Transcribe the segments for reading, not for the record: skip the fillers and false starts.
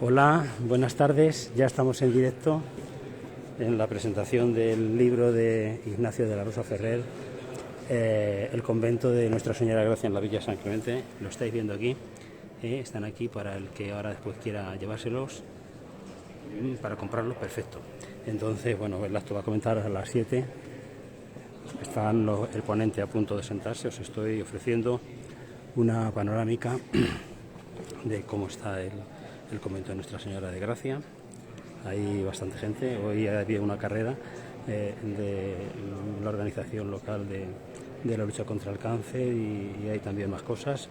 Hola, buenas tardes. Ya estamos en directo en la presentación del libro de Ignacio de la Rosa Ferrer, El convento de Nuestra Señora Gracia en la Villa de San Clemente. Lo estáis viendo aquí. Están aquí para el que ahora después quiera llevárselos, para comprarlos, perfecto. Entonces, bueno, el acto va a comenzar a las 7. Están el ponente a punto de sentarse. Os estoy ofreciendo una panorámica de cómo está el convento de Nuestra Señora de Gracia. Hay bastante gente. Hoy había una carrera de la organización local de la lucha contra el cáncer y hay también más cosas.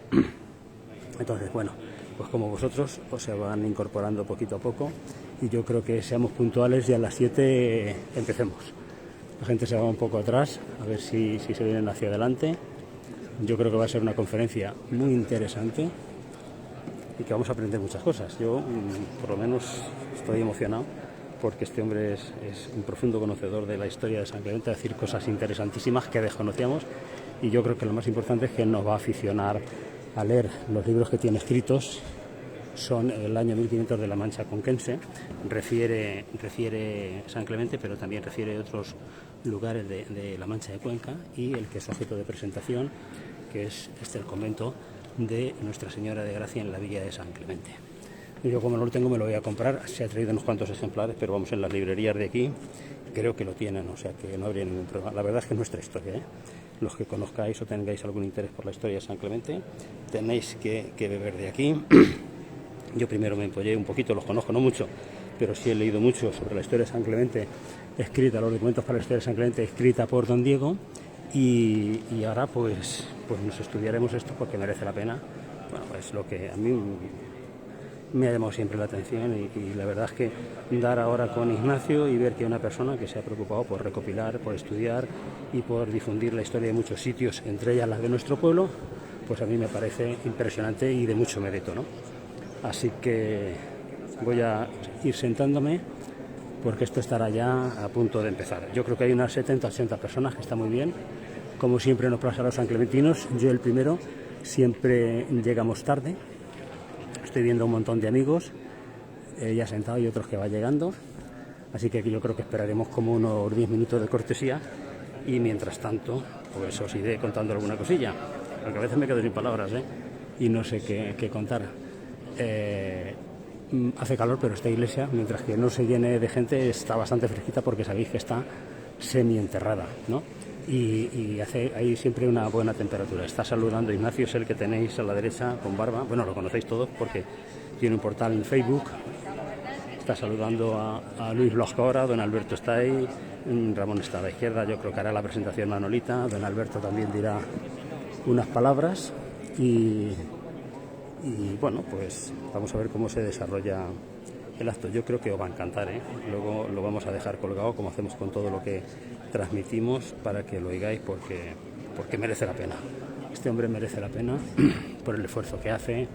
Entonces, bueno, pues como vosotros, pues se van incorporando poquito a poco y yo creo que seamos puntuales y a las 7 empecemos. La gente se va un poco atrás, a ver si se vienen hacia adelante. Yo creo que va a ser una conferencia muy interesante y que vamos a aprender muchas cosas. Yo, por lo menos, estoy emocionado porque este hombre es un profundo conocedor de la historia de San Clemente, decir cosas interesantísimas que desconocíamos, y yo creo que lo más importante es que nos va a aficionar a leer los libros que tiene escritos. Son el año 1500 de la Mancha Conquense, refiere San Clemente, pero también refiere otros lugares de la Mancha de Cuenca, y el que es objeto de presentación, que es el convento de Nuestra Señora de Gracia en la Villa de San Clemente. Yo, como no lo tengo, me lo voy a comprar. Se ha traído unos cuantos ejemplares, pero vamos, en las librerías de aquí creo que lo tienen, o sea que no habría ningún problema. La verdad es que es nuestra historia, Los que conozcáis o tengáis algún interés por la historia de San Clemente, tenéis que beber de aquí. Yo primero me empollé un poquito, los conozco no mucho, pero sí he leído mucho sobre la historia de San Clemente, escrita, los documentos para la historia de San Clemente, escrita por don Diego, y ahora pues nos estudiaremos esto porque merece la pena. Bueno, es lo que a mí me ha llamado siempre la atención, y la verdad es que dar ahora con Ignacio y ver que una persona que se ha preocupado por recopilar, por estudiar y por difundir la historia de muchos sitios, entre ellas las de nuestro pueblo, pues a mí me parece impresionante y de mucho mérito, ¿no? Así que voy a ir sentándome porque esto estará ya a punto de empezar. Yo creo que hay unas 70-80 personas, que está muy bien. Como siempre nos pasa a los sanclementinos, yo el primero, siempre llegamos tarde. Estoy viendo un montón de amigos ya sentados y otros que va llegando. Así que yo creo que esperaremos como unos 10 minutos de cortesía y mientras tanto pues os iré contando alguna cosilla. Porque a veces me quedo sin palabras y no sé qué contar. Hace calor, pero esta iglesia, mientras que no se llene de gente, está bastante fresquita porque sabéis que está semi-enterrada, ¿no? Y hace ahí siempre una buena temperatura. Está saludando Ignacio, es el que tenéis a la derecha con barba. Bueno, lo conocéis todos porque tiene un portal en Facebook. Está saludando a Luis Loscora, don Alberto está ahí, Ramón está a la izquierda. Yo creo que hará la presentación Manolita, don Alberto también dirá unas palabras y bueno, pues vamos a ver cómo se desarrolla el acto. Yo creo que os va a encantar, Luego lo vamos a dejar colgado, como hacemos con todo lo que transmitimos, para que lo oigáis porque merece la pena. Este hombre merece la pena por el esfuerzo que hace,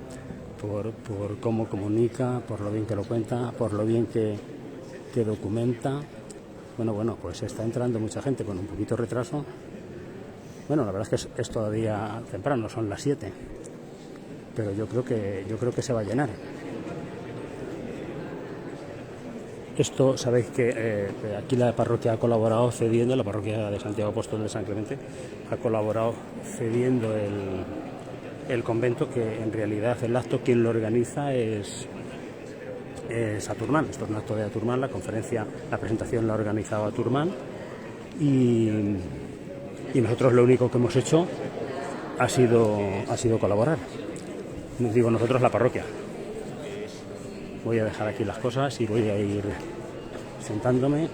por cómo comunica, por lo bien que lo cuenta, por lo bien que documenta. Bueno, pues está entrando mucha gente con un poquito de retraso. Bueno, la verdad es que es todavía temprano, son las 7. Pero yo creo que se va a llenar. Esto, sabéis que aquí la parroquia ha colaborado cediendo, la parroquia de Santiago Apóstol de San Clemente ha colaborado cediendo el convento, que en realidad el acto quien lo organiza es Aturmán. Esto es un acto de Aturmán, la conferencia, la presentación la ha organizado Aturmán y nosotros lo único que hemos hecho ha sido colaborar. Digo nosotros, la parroquia. Voy a dejar aquí las cosas y voy a ir sentándome.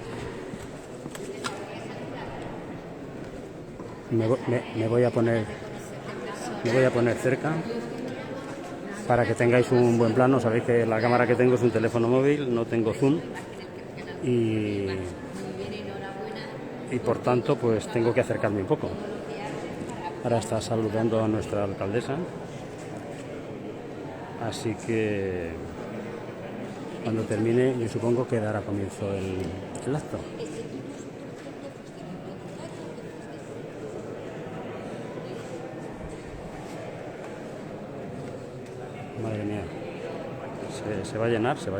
Me voy a poner cerca para que tengáis un buen plano. Sabéis que la cámara que tengo es un teléfono móvil, no tengo zoom y por tanto pues tengo que acercarme un poco. Ahora está saludando a nuestra alcaldesa. Así que cuando termine, yo supongo que dará comienzo el acto. Madre mía, se va a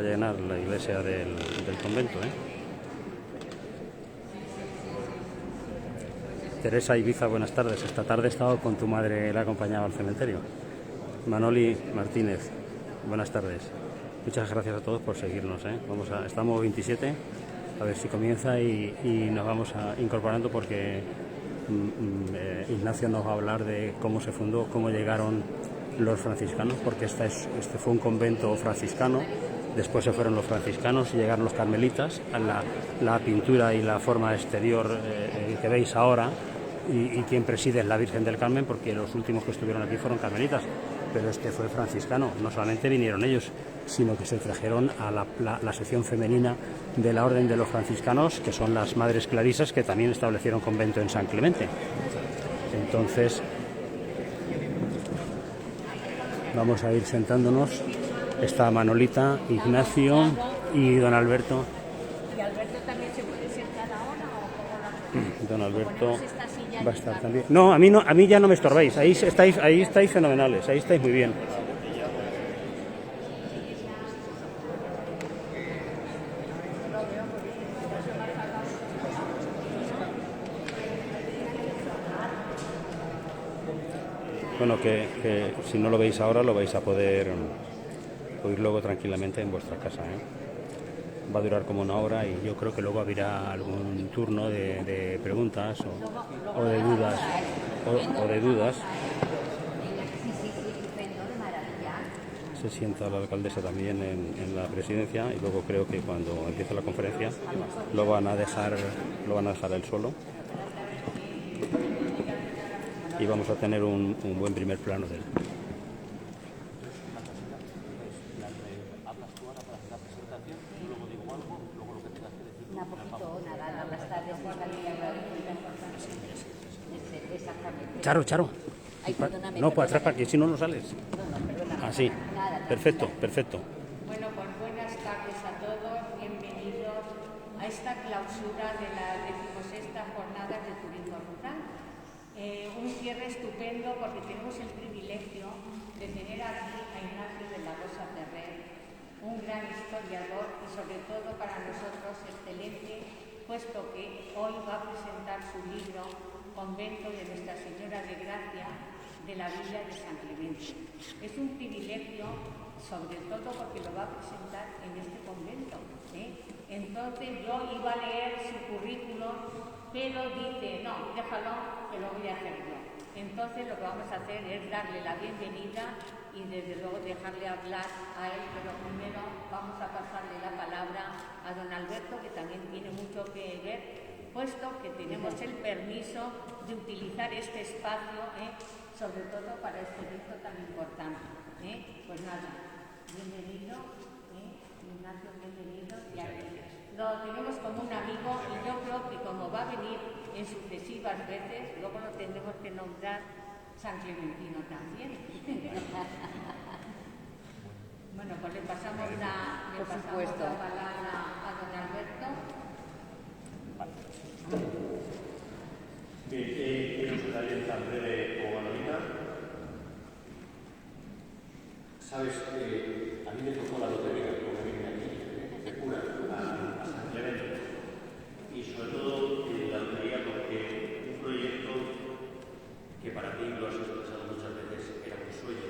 llenar la iglesia del convento, ¿eh? Teresa Ibiza, buenas tardes. Esta tarde he estado con tu madre, la he acompañado al cementerio. Manoli Martínez, buenas tardes. Muchas gracias a todos por seguirnos, ¿eh? Estamos 27, a ver si comienza y nos vamos incorporando porque Ignacio nos va a hablar de cómo se fundó, cómo llegaron los franciscanos, porque este fue un convento franciscano, después se fueron los franciscanos y llegaron los carmelitas. La pintura y la forma exterior que veis ahora y quien preside es la Virgen del Carmen, porque los últimos que estuvieron aquí fueron carmelitas, pero este fue franciscano. No solamente vinieron ellos, sino que se trajeron a la sección femenina de la Orden de los Franciscanos, que son las Madres Clarisas, que también establecieron convento en San Clemente. Entonces vamos a ir sentándonos. Está Manolita, Ignacio y don Alberto. ¿Y Alberto también se puede sentar ahora o cómo lo... Don Alberto Ponemos esta silla va a estar también. No, a mí ya no me estorbáis. Ahí estáis fenomenales. Ahí estáis muy bien. Bueno, que si no lo veis ahora lo vais a poder oír luego tranquilamente en vuestra casa, ¿eh? Va a durar como una hora y yo creo que luego habrá algún turno de preguntas o de dudas. Se sienta la alcaldesa también en la presidencia y luego creo que cuando empiece la conferencia lo van a dejar él solo. Y vamos a tener un buen primer plano de él. Charo. No, para atrás, para que si no, no sales. Así. Perfecto. Bueno, pues buenas tardes a todos. Bienvenidos a esta clausura de las 16ª Jornadas de Turismo Rural. Un cierre estupendo porque tenemos el privilegio de tener aquí a Ignacio de la Rosa Ferrer, un gran historiador y sobre todo para nosotros excelente, puesto que hoy va a presentar su libro Convento de Nuestra Señora de Gracia de la Villa de San Clemente. Es un privilegio, sobre todo porque lo va a presentar en este convento, ¿eh? Entonces yo iba a leer su currículum, pero dice, no, déjalo, que lo voy a hacer yo. Entonces lo que vamos a hacer es darle la bienvenida y desde luego dejarle hablar a él, pero primero vamos a pasarle la palabra a don Alberto, que también tiene mucho que ver, puesto que tenemos el permiso de utilizar este espacio, sobre todo para este evento tan importante. Pues nada, bienvenido, Ignacio, bienvenido. Lo tenemos como un amigo y yo creo que como va a venir en sucesivas veces, luego lo tendremos que nombrar San Clementino también. Bueno, pues le pasamos la palabra a don Alberto. Bien, quiero ser tan breve como Manolita. Sabes, a mí me tocó la lotería como venirme aquí, de cura, a San Clemente. Y sobre todo la lotería porque un proyecto que para ti lo has expresado muchas veces era un sueño,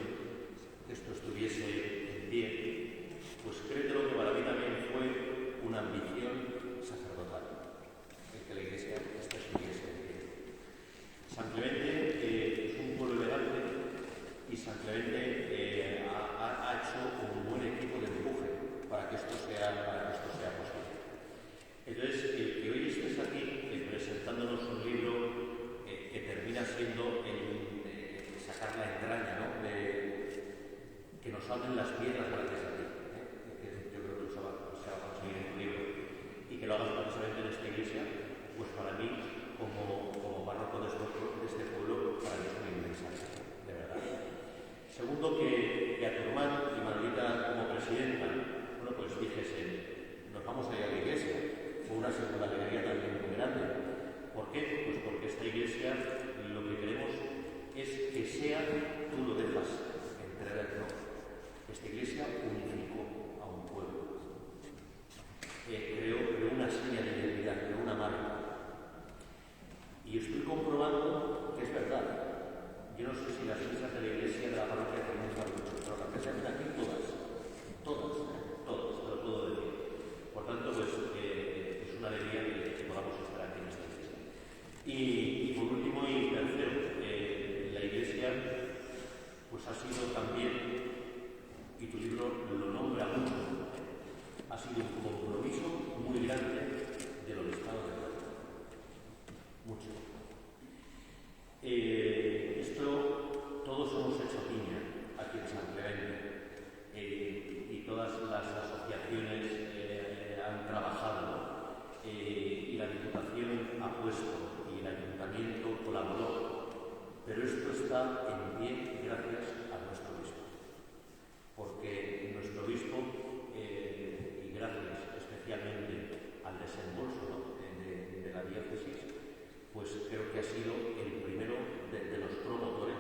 que esto estuviese en pie, pues créetelo que para mí también fue una ambición sacerdotal, el que la Iglesia estuviese en pie. San Clemente es un pueblo elegante y San Clemente ha hecho un buen equipo de empuje para que esto sea posible. Entonces, que hoy estés aquí presentándonos un libro que termina siendo sacar la entraña, ¿no? Que nos hablen las piedras gracias a ti, que yo creo que se va a conseguir en tu libro, y que lo hagas precisamente en esta iglesia, pues para mí, como párroco de este pueblo, para mí es una inmensa, de verdad. Segundo, que a tu hermano y Manolita como presidenta, bueno, pues dijese, nos vamos a ir a la iglesia. Fue una segunda alegría también muy grande. ¿Por qué? Pues porque yo no sé si las misas de la iglesia de la parroquia también están mucho, pero las que se hacen aquí todas, te lo puedo decir. Por tanto, pues es una alegría que podamos estar aquí en esta iglesia. Y por último y tercero, la iglesia pues ha sido también, y tu libro lo nombra mucho, ha sido un compromiso muy grande del obispado de Roma. Mucho. Esto todos hemos hecho piña aquí en San Clemente y todas las asociaciones han trabajado y la Diputación ha puesto y el Ayuntamiento colaboró, pero esto está en pie gracias a nuestro obispo, porque nuestro obispo y gracias especialmente al desembolso, ¿no?, de la diócesis, pues creo que ha sido el primero de los promotores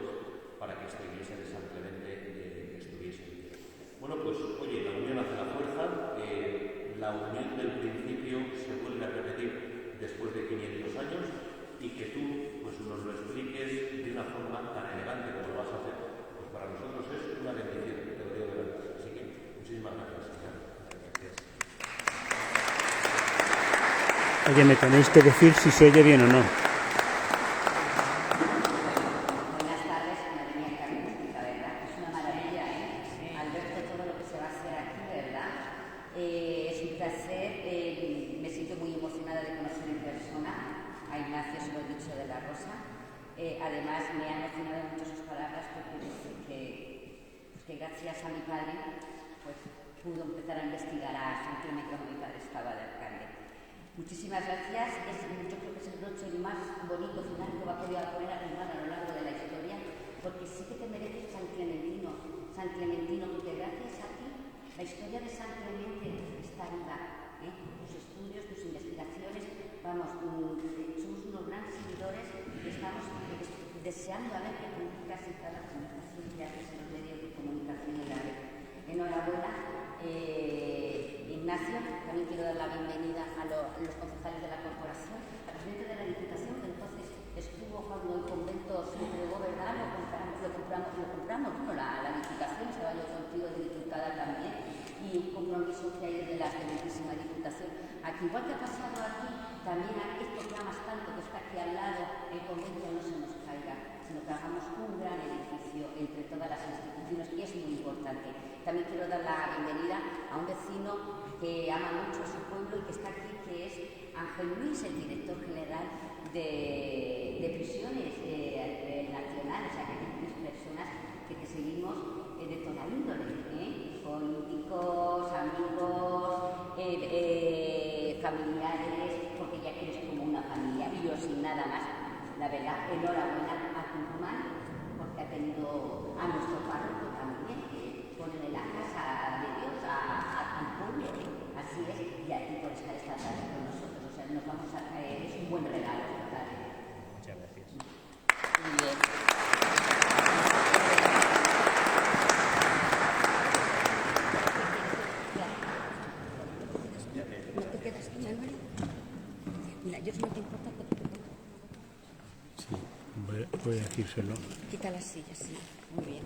para que esta iglesia de San Clemente estuviese. Bueno, pues oye, la unión hace la fuerza, la unión del principio se vuelve a repetir después de 500 años y que tú pues nos lo expliques de una forma tan elegante como lo vas a hacer, pues para nosotros es una bendición, te lo digo de verdad. Así que muchísimas gracias, señor. Gracias. Oye, me tenéis que decir si se oye bien o no. Además, me han emocionado mucho sus palabras porque dice que gracias a mi padre pues, pudo empezar a investigar a San Clemente cuando mi padre estaba de alcalde. Muchísimas gracias. Yo creo que es el broche más bonito final que va a poder poner a Guzmán a lo largo de la historia, porque sí que te mereces San Clementino, porque gracias a ti la historia de San Clemente está viva. Tus estudios, tus investigaciones, vamos, somos unos grandes seguidores y estamos deseando a ver qué publicas y toda la comunicación que haces en los medios de comunicación en la red. Enhorabuena, Ignacio. También quiero dar la bienvenida a los concejales de la corporación, al presidente de la Diputación, que entonces estuvo cuando el convento se entregó, ¿verdad? Lo compramos, bueno, la Diputación, estaba yo contigo de diputada también, y un compromiso que hay desde la excelentísima Diputación. Aquí, igual que ha pasado aquí, también esto que amas tanto, que está aquí al lado, el convento no se nos caiga, sino que hagamos un gran edificio entre todas las instituciones, y es muy importante. También quiero dar la bienvenida a un vecino que ama mucho a su pueblo y que está aquí, que es Ángel Luis, el director general de prisiones nacionales, o sea, que hay personas que te seguimos de toda índole, políticos, amigos, familiares, porque ya que eres como una familia, y yo sin nada más. La verdad, enhorabuena a Tucumán, porque ha tenido a nuestro párroco también, que ponen en la casa de Dios al pueblo. Así es, y a ti por estar esta tarde con nosotros. O sea, nos vamos a traer, es un buen regalo esta tarde. Muchas gracias. Muy bien. ¿No te quedas con Álvaro? Mira, yo si no te importa que te ponga. Sí, voy a decírselo. Quita las sillas, sí. Muy bien.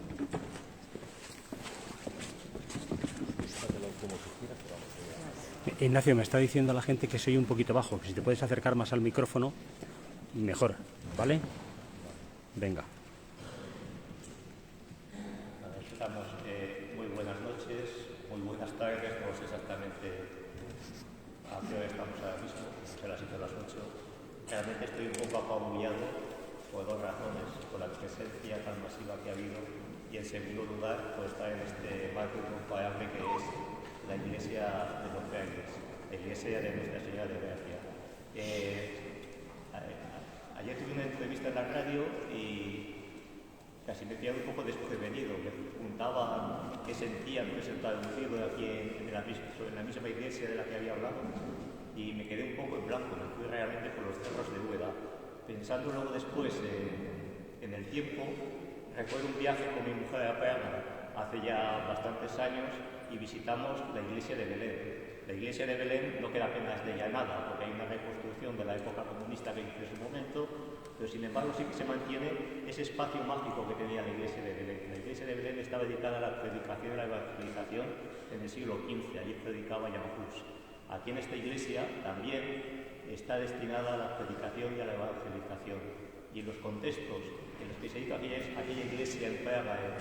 Ignacio, me está diciendo la gente que soy un poquito bajo, que si te puedes acercar más al micrófono, mejor, ¿vale? Venga. Estamos, muy buenas noches, muy buenas tardes, no sé exactamente a qué hora estamos ahora mismo, son las 7 o las 8. Realmente estoy un poco apabullado por dos razones, por la presencia tan masiva que ha habido y en segundo lugar por estar en este marco incomparable que es la iglesia de los Frailes, la iglesia de Nuestra Señora de Gracia. Ayer tuve una entrevista en la radio y casi me quedé un poco desprevenido. Me preguntaba qué sentía no ser traducido aquí en la misma iglesia de la que había hablado y me quedé un poco en blanco, me fui realmente por los cerros de Úbeda. Pensando luego después en el tiempo, recuerdo un viaje con mi mujer a Praga hace ya bastantes años y visitamos la iglesia de Belén. La iglesia de Belén no queda apenas de ella nada, porque hay una reconstrucción de la época comunista que hizo en su momento, pero sin embargo sí que se mantiene ese espacio mágico que tenía la iglesia de Belén. La iglesia de Belén estaba dedicada a la predicación y la evangelización en el siglo XV, allí predicaba Jan Hus. Aquí en esta iglesia también está destinada a la predicación y a la evangelización. Y en los contextos en los que se hizo aquella iglesia en Praga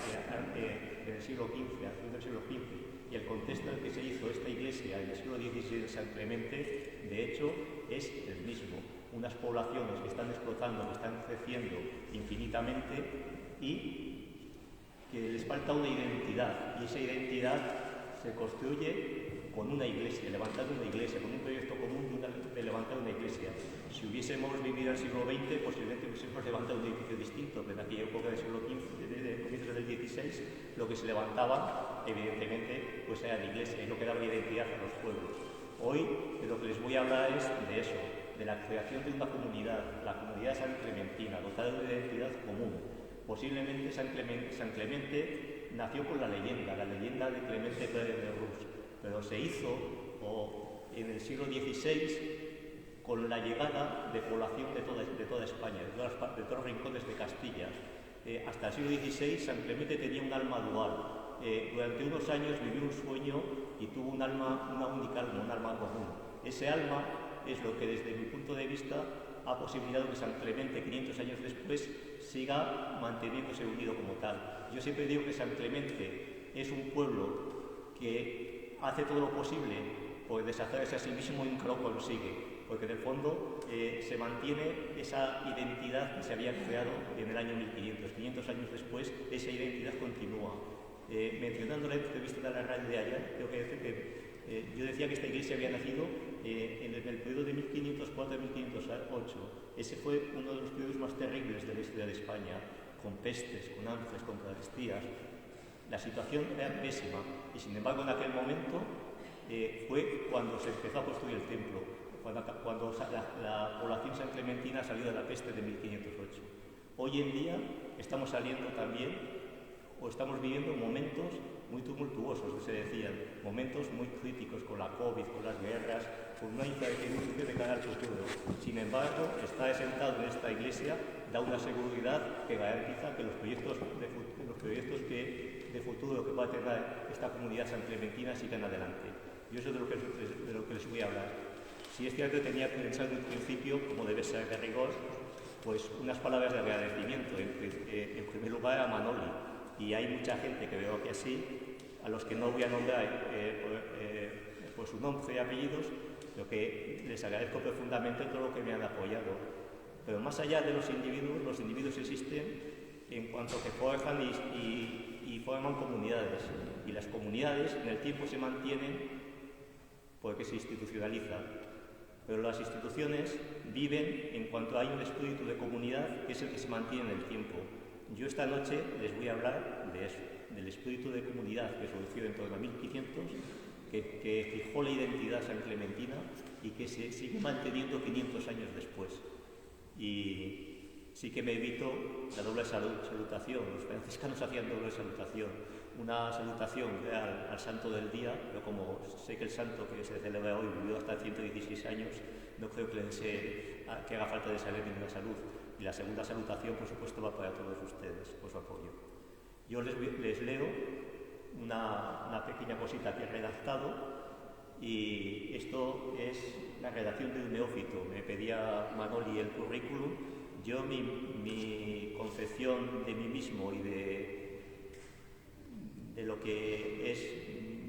en el siglo XV, a fin del siglo XV, y el contexto en el que se hizo esta iglesia en el siglo XVI de San Clemente, de hecho, es el mismo. Unas poblaciones que están explotando, que están creciendo infinitamente y que les falta una identidad, y esa identidad se construye con una iglesia, levantando una iglesia, con un proyecto común de levantar una iglesia. Si hubiésemos vivido en el siglo XX, posiblemente hubiésemos levantado un edificio distinto, pero en aquella época del siglo XV, de comienzos del XVI, lo que se levantaba, evidentemente, pues era la iglesia, y no quedaba identidad a los pueblos. Hoy, de lo que les voy a hablar es de eso, de la creación de una comunidad, la comunidad San Clementina, dotada de una identidad común. Posiblemente San Clemente nació con la leyenda de Clemente Pérez de Rus, pero se hizo en el siglo XVI con la llegada de población de toda España, de todos los rincones de Castilla. Hasta el siglo XVI San Clemente tenía un alma dual. Durante unos años vivió un sueño y tuvo una única alma, un alma común. Ese alma es lo que desde mi punto de vista ha posibilitado que San Clemente, 500 años después, siga manteniéndose unido como tal. Yo siempre digo que San Clemente es un pueblo que hace todo lo posible por deshacerse a sí mismo y nunca lo consigue, porque en el fondo se mantiene esa identidad que se había creado en el año 1500. 500 años después, esa identidad continúa. Mencionando la entrevista de la radio de ayer, tengo que decir que yo decía que esta iglesia había nacido en el periodo de 1504 a 1508. Ese fue uno de los periodos más terribles de la historia de España, con pestes, con hambres, con carestías. La situación era pésima y sin embargo en aquel momento fue cuando se empezó a construir el templo, cuando la población sanclementina salió de la peste de 1508. Hoy en día estamos saliendo también, o estamos viviendo momentos muy tumultuosos, que se decían, momentos muy críticos con la COVID, con las guerras, con una incertidumbre de cara al futuro. Sin embargo, estar sentado en esta iglesia da una seguridad que garantiza que los proyectos de futuro que va a tener esta comunidad sanclementina sigan adelante. Yo eso es de lo que les voy a hablar. Si es cierto que tenía pensado en un principio, como debe ser de rigor, pues unas palabras de agradecimiento, en primer lugar a Manoli. Y hay mucha gente que veo aquí así, a los que no voy a nombrar por su nombre y apellidos, pero que les agradezco profundamente todo lo que me han apoyado. Pero más allá de los individuos existen en cuanto que forjan y forman comunidades. Y las comunidades en el tiempo se mantienen porque se institucionalizan. Pero las instituciones viven en cuanto hay un espíritu de comunidad que es el que se mantiene en el tiempo. Yo esta noche les voy a hablar de eso, del espíritu de comunidad que surgió en torno a 1500, que fijó la identidad sanclementina y que se sigue manteniendo 500 años después. Y sí que me evito la doble salutación. Los franciscanos hacían doble salutación. Una salutación al santo del día, pero como sé que el santo que se celebra hoy vivió hasta 116 años, no creo que haga falta de saber ninguna salud. Y la segunda salutación, por supuesto, va para todos ustedes, por su apoyo. Yo les leo una pequeña cosita que he redactado, y esto es la redacción de un neófito. Me pedía Manoli el currículum. Yo mi concepción de mí mismo y de lo que es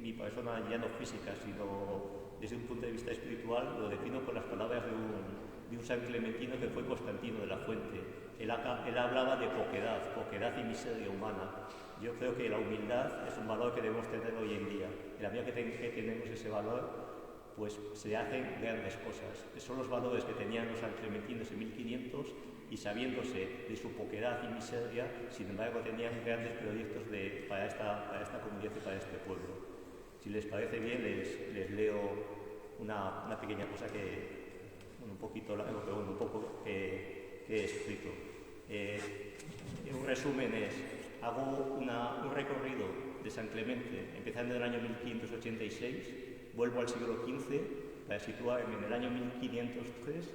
mi persona, ya no física, sino desde un punto de vista espiritual, lo defino con las palabras de un san clementino que fue Constantino de la Fuente. Él hablaba de poquedad y miseria humana. Yo creo que la humildad es un valor que debemos tener hoy en día. En la medida que tenemos ese valor, pues se hacen grandes cosas. Son los valores que tenían los sanclementinos en 1500 y sabiéndose de su poquedad y miseria, sin embargo tenían grandes proyectos para esta comunidad y para este pueblo. Si les parece bien, les leo una pequeña cosa que, un poquito largo, pero un poco que he escrito. Un resumen es, hago un recorrido de San Clemente, empezando en el año 1586, vuelvo al siglo XV para situarme en el año 1503,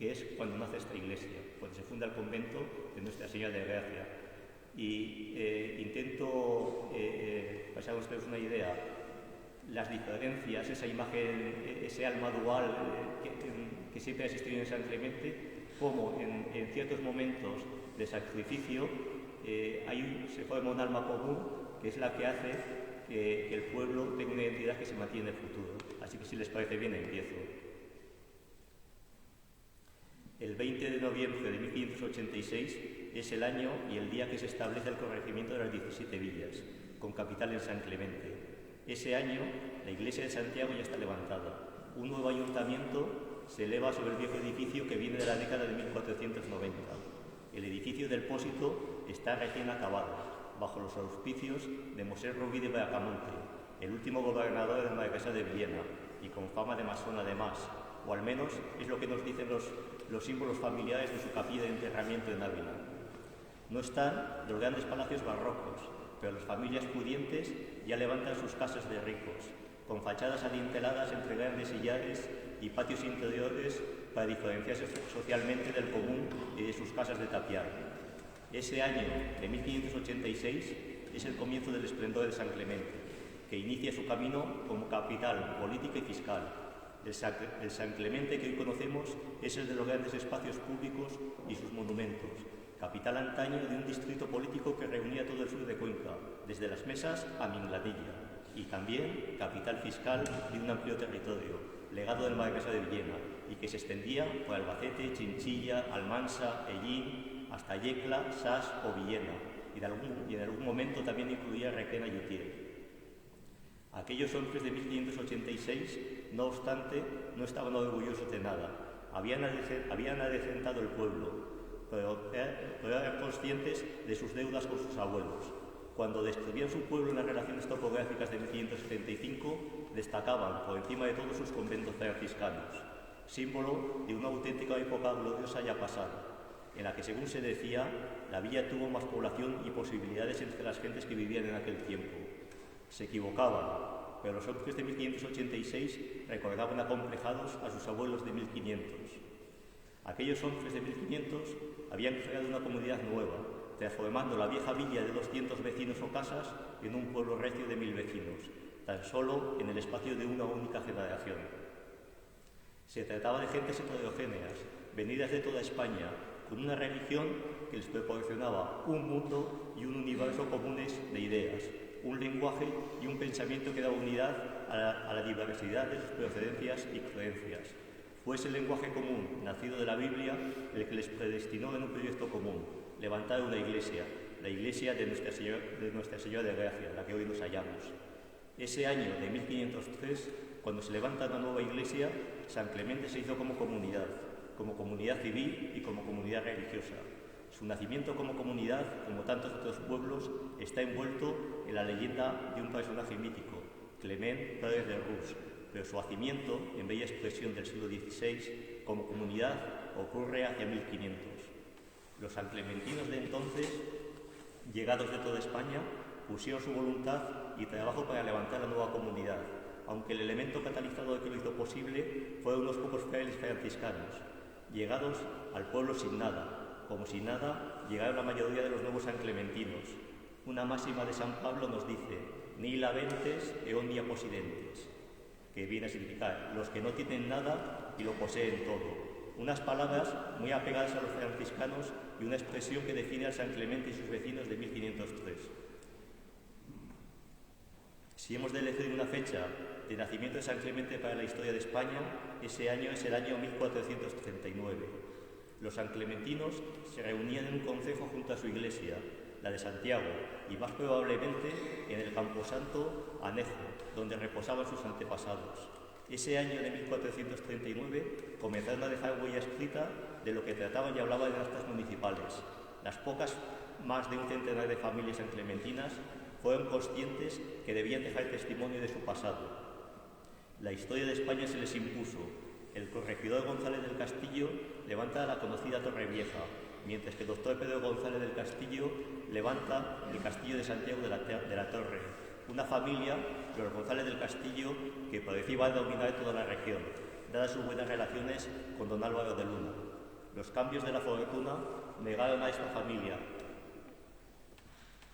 que es cuando nace esta iglesia, cuando se funda el convento de Nuestra Señora de Gracia. Y intento pasar a ustedes una idea, las diferencias, esa imagen, ese alma dual que siempre ha existido en San Clemente, como en ciertos momentos de sacrificio se forma un alma común, que es la que hace que el pueblo tenga una identidad que se mantiene en el futuro. Así que si les parece bien, empiezo. El 20 de noviembre de 1586 es el año y el día que se establece el corregimiento de las 17 villas, con capital en San Clemente. Ese año, la iglesia de Santiago ya está levantada. Un nuevo ayuntamiento se eleva sobre el viejo edificio que viene de la década de 1490. El edificio del Pósito está recién acabado, bajo los auspicios de Mosén Rubí de Bracamonte, el último gobernador del Marquesado de Villena, y con fama de masón además, o al menos es lo que nos dicen los símbolos familiares de su capilla de enterramiento en Ávila. No están los grandes palacios barrocos, pero las familias pudientes ya levantan sus casas de ricos, con fachadas adinteladas entre grandes sillares y patios interiores para diferenciarse socialmente del común y de sus casas de tapial. Ese año de 1586 es el comienzo del esplendor de San Clemente, que inicia su camino como capital política y fiscal. El San Clemente que hoy conocemos es el de los grandes espacios públicos y sus monumentos, capital antaño de un distrito político que reunía todo el sur de Cuenca, desde Las Mesas a Mingladilla, y también capital fiscal de un amplio territorio, legado del Marquesado de Villena, y que se extendía por Albacete, Chinchilla, Almansa, Ellín, hasta Yecla, Sas o Villena, y en algún momento también incluía Requena y Utiel. Aquellos hombres de 1586, no obstante, no estaban orgullosos de nada. Habían adecentado el pueblo, pero eran conscientes de sus deudas con sus abuelos. Cuando describían su pueblo en las relaciones topográficas de 1575, destacaban por encima de todos sus conventos franciscanos, símbolo de una auténtica época gloriosa ya pasada, en la que, según se decía, la villa tuvo más población y posibilidades entre las gentes que vivían en aquel tiempo. Se equivocaban, pero los hombres de 1586 recordaban acomplejados a sus abuelos de 1500. Aquellos hombres de 1500 habían creado una comunidad nueva, transformando la vieja villa de 200 vecinos o casas en un pueblo recio de 1000 vecinos, tan solo en el espacio de una única generación. Se trataba de gentes heterogéneas, venidas de toda España, con una religión que les proporcionaba un mundo y un universo comunes de ideas, un lenguaje y un pensamiento que daba unidad a la diversidad de sus procedencias y creencias. Fue ese lenguaje común, nacido de la Biblia, el que les predestinó en un proyecto común, levantar una iglesia, la iglesia de Nuestra Señora de Gracia, la que hoy nos hallamos. Ese año de 1503, cuando se levanta una nueva iglesia, San Clemente se hizo como comunidad civil y como comunidad religiosa. Su nacimiento como comunidad, como tantos otros pueblos, está envuelto en la leyenda de un personaje mítico, Clement Pérez de Rus, pero su hacimiento, en bella expresión del siglo XVI, como comunidad, ocurre hacia 1500. Los sanclementinos de entonces, llegados de toda España, pusieron su voluntad y trabajo para levantar la nueva comunidad, aunque el elemento catalizador que lo hizo posible fueron unos pocos frailes franciscanos, llegados al pueblo sin nada. Como sin nada, llegaron la mayoría de los nuevos sanclementinos. Una máxima de San Pablo nos dice: «Ni laventes e omnia possidentes», que viene a significar los que no tienen nada y lo poseen todo. Unas palabras muy apegadas a los franciscanos y una expresión que define a San Clemente y sus vecinos de 1503. Si hemos de elegir una fecha de nacimiento de San Clemente para la historia de España, ese año es el año 1439. Los sanclementinos se reunían en un concejo junto a su iglesia, la de Santiago, y más probablemente en el Camposanto Anejo, donde reposaban sus antepasados. Ese año de 1439 comenzaron a dejar huella escrita de lo que trataban y hablaban en actas municipales. Las pocas, más de un centenar de familias sanclementinas, fueron conscientes que debían dejar testimonio de su pasado. La historia de España se les impuso. El corregidor González del Castillo levanta la conocida Torre Vieja, mientras que el doctor Pedro González del Castillo levanta el Castillo de Santiago de la Torre, una familia, los González del Castillo, que parecía dominar toda la región, dadas sus buenas relaciones con don Álvaro de Luna. Los cambios de la fortuna negaron a esta familia.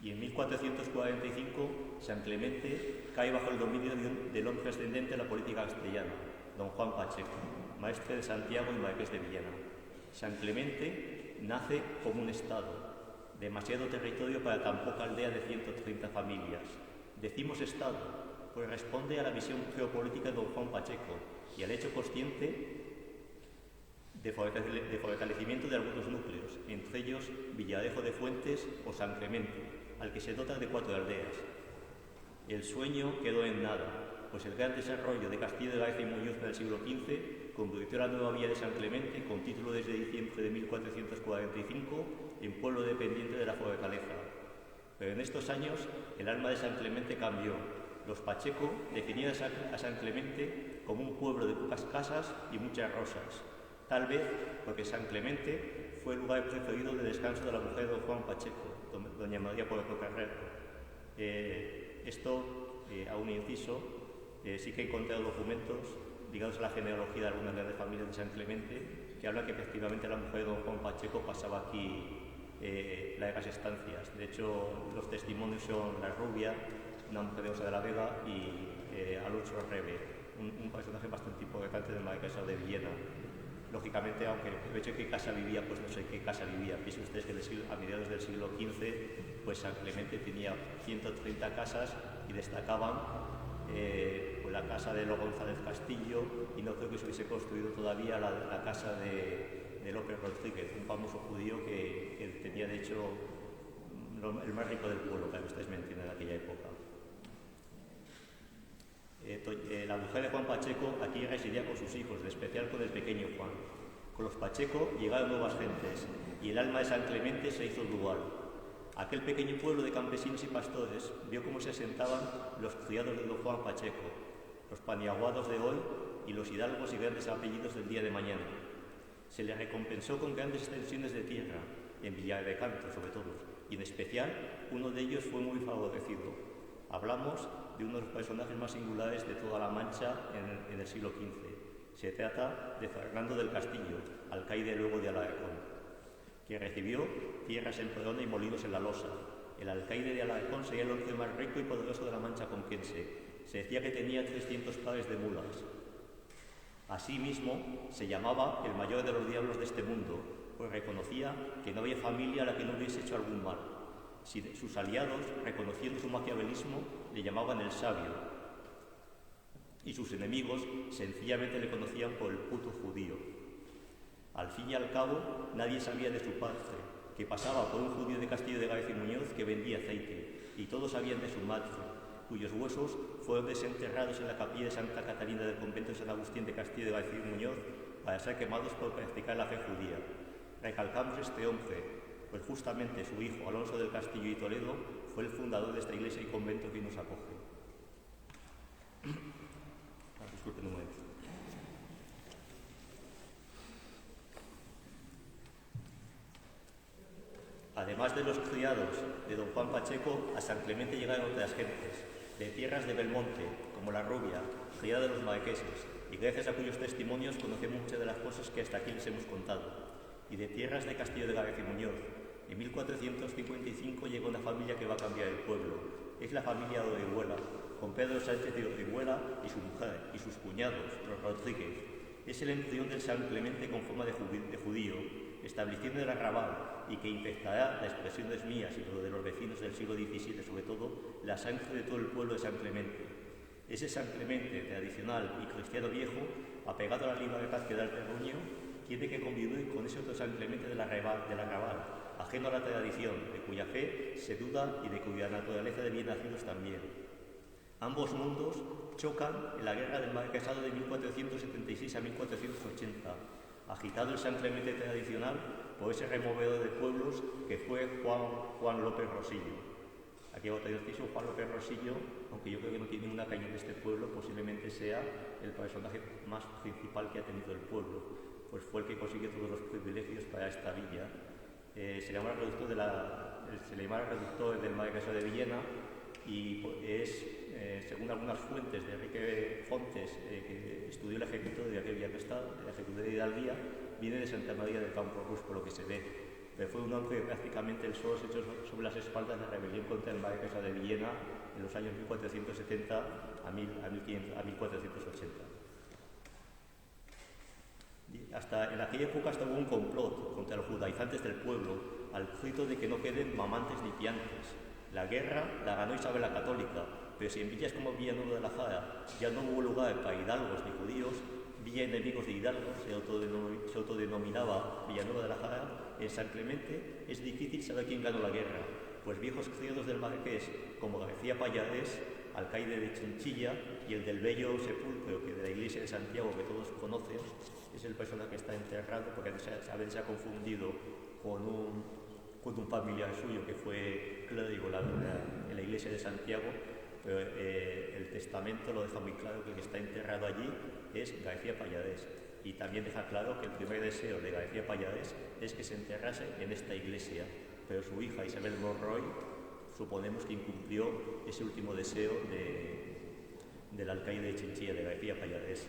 Y en 1445, San Clemente cae bajo el dominio del hombre ascendente de la política castellana, don Juan Pacheco, maestre de Santiago y marqués de Villena. San Clemente nace como un estado, demasiado territorio para tan poca aldea de 130 familias. Decimos estado, pues responde a la visión geopolítica de don Juan Pacheco y al hecho consciente de fortalecimiento de algunos núcleos, entre ellos Villarejo de Fuentes o San Clemente, al que se dota de 4 aldeas. El sueño quedó en nada, pues el gran desarrollo de Castillo de Gaeza y Muñoz en el siglo XV convirtió la nueva villa de San Clemente, con título desde diciembre de 1445, en pueblo dependiente de la fortaleza. Pero en estos años el alma de San Clemente cambió. Los Pacheco definían a San Clemente como un pueblo de pocas casas y muchas rosas, tal vez porque San Clemente fue el lugar preferido de descanso de la mujer de don Juan Pacheco, doña María Portocarrero. A un inciso, sí que he encontrado documentos ligados a la genealogía de algunas grandes familias de San Clemente que hablan que efectivamente la mujer de don Juan Pacheco pasaba aquí largas estancias. De hecho, los testimonios son la Rubia, una mujer de Osa de la Vega, y Alonso Rebe, un personaje bastante importante del marquesado de Villena. Lógicamente, aunque el hecho de qué casa vivía, pues no sé qué casa vivía. Piensen ustedes que a mediados del siglo XV, pues San Clemente tenía 130 casas y destacaban pues la casa de Lo González Castillo, y no creo que se hubiese construido todavía la casa de López Rodríguez, un famoso judío que tenía de hecho el más rico del pueblo, para que ustedes me entiendan, en aquella época. La mujer de Juan Pacheco aquí residía con sus hijos, en especial con el pequeño Juan. Con los Pacheco llegaron nuevas gentes y el alma de San Clemente se hizo dual. Aquel pequeño pueblo de campesinos y pastores vio cómo se asentaban los criados de don Juan Pacheco, los paniaguados de hoy y los hidalgos y grandes apellidos del día de mañana. Se les recompensó con grandes extensiones de tierra, en Villar de Canto sobre todo, y en especial uno de ellos fue muy favorecido. Hablamos de uno de los personajes más singulares de toda la Mancha en el siglo XV. Se trata de Fernando del Castillo, alcaide luego de Alarcón, que recibió tierras en Perona y molinos en la Losa. El alcaide de Alarcón sería el hombre más rico y poderoso de la Mancha conquense. Se decía que tenía 300 pares de mulas. Asimismo, se llamaba el mayor de los diablos de este mundo, pues reconocía que no había familia a la que no hubiese hecho algún mal. Sus aliados, reconociendo su maquiavelismo, le llamaban el sabio, y sus enemigos sencillamente le conocían por el puto judío. Al fin y al cabo, nadie sabía de su padre, que pasaba por un judío de Castillo de Gaeza y Muñoz que vendía aceite, y todos sabían de su madre, cuyos huesos fueron desenterrados en la capilla de Santa Catalina del convento de San Agustín de Castillo de Gaeza y Muñoz para ser quemados por practicar la fe judía. Recalcamos este hombre, pues justamente su hijo, Alonso del Castillo y Toledo, fue el fundador de esta iglesia y convento que nos acoge. Disculpen un momento. Además de los criados de don Juan Pacheco, a San Clemente llegaron otras gentes, de tierras de Belmonte, como la Rubia, criada de los marqueses, y gracias a cuyos testimonios conocemos muchas de las cosas que hasta aquí les hemos contado, y de tierras de Castillo de Gaeza y Muñoz. En 1455 llegó una familia que va a cambiar el pueblo. Es la familia de Orihuela, con Pedro Sánchez de Orihuela y su mujer, y sus cuñados, los Rodríguez. Es el embrión del San Clemente con forma de judío, estableciendo el arrabal, y que infectará la expresión de mías y lo de los vecinos del siglo XVII, sobre todo, la sangre de todo el pueblo de San Clemente. Ese San Clemente tradicional y cristiano viejo, apegado a la libertad que da el terruño, tiene que convivir con ese otro San Clemente del arrabal, ajeno a la tradición, de cuya fe se duda y de cuya naturaleza de bien nacidos también. Ambos mundos chocan en la guerra del marquesado de 1476 a 1480, agitado el San Clemente tradicional por ese removedor de pueblos que fue Juan López Rosillo. Aquí voy a decir Juan López Rosillo, aunque yo creo que no tiene una caña en este pueblo, posiblemente sea el personaje más principal que ha tenido el pueblo, pues fue el que consiguió todos los privilegios para esta villa. Se llama el reductor del marquesado de Villena, y es, según algunas fuentes de Enrique Fontes, que estudió el ejecutivo de aquel Villarpestado, el ejecutivo de Hidalguía, viene de Santa María del Campo Rus, por lo que se ve. Pero fue un hombre que prácticamente el sol se echó sobre las espaldas de la rebelión contra el marqués de Villena en los años 1470 a 1480. Hasta en aquella época hasta hubo un complot contra los judaizantes del pueblo, al grito de que no queden mamantes ni piantes. La guerra la ganó Isabel la Católica, pero si en villas como Villanueva de la Jara ya no hubo lugar para hidalgos ni judíos, Villa Enemigos de Hidalgo se autodenominaba Villanueva de la Jara, en San Clemente es difícil saber quién ganó la guerra, pues viejos criados del Marqués, como García Pallarés, alcaide de Chinchilla, y el del Bello Sepulcro, que de la iglesia de Santiago, que todos conocen, es el personaje que está enterrado, porque a veces se ha confundido con un familiar suyo que fue clérigo en la iglesia de Santiago, pero el testamento lo deja muy claro que el que está enterrado allí es García Pallarés. Y también deja claro que el primer deseo de García Pallarés es que se enterrase en esta iglesia, pero su hija Isabel Monroy suponemos que incumplió ese último deseo del alcaide de Chinchilla, de García Pallarés.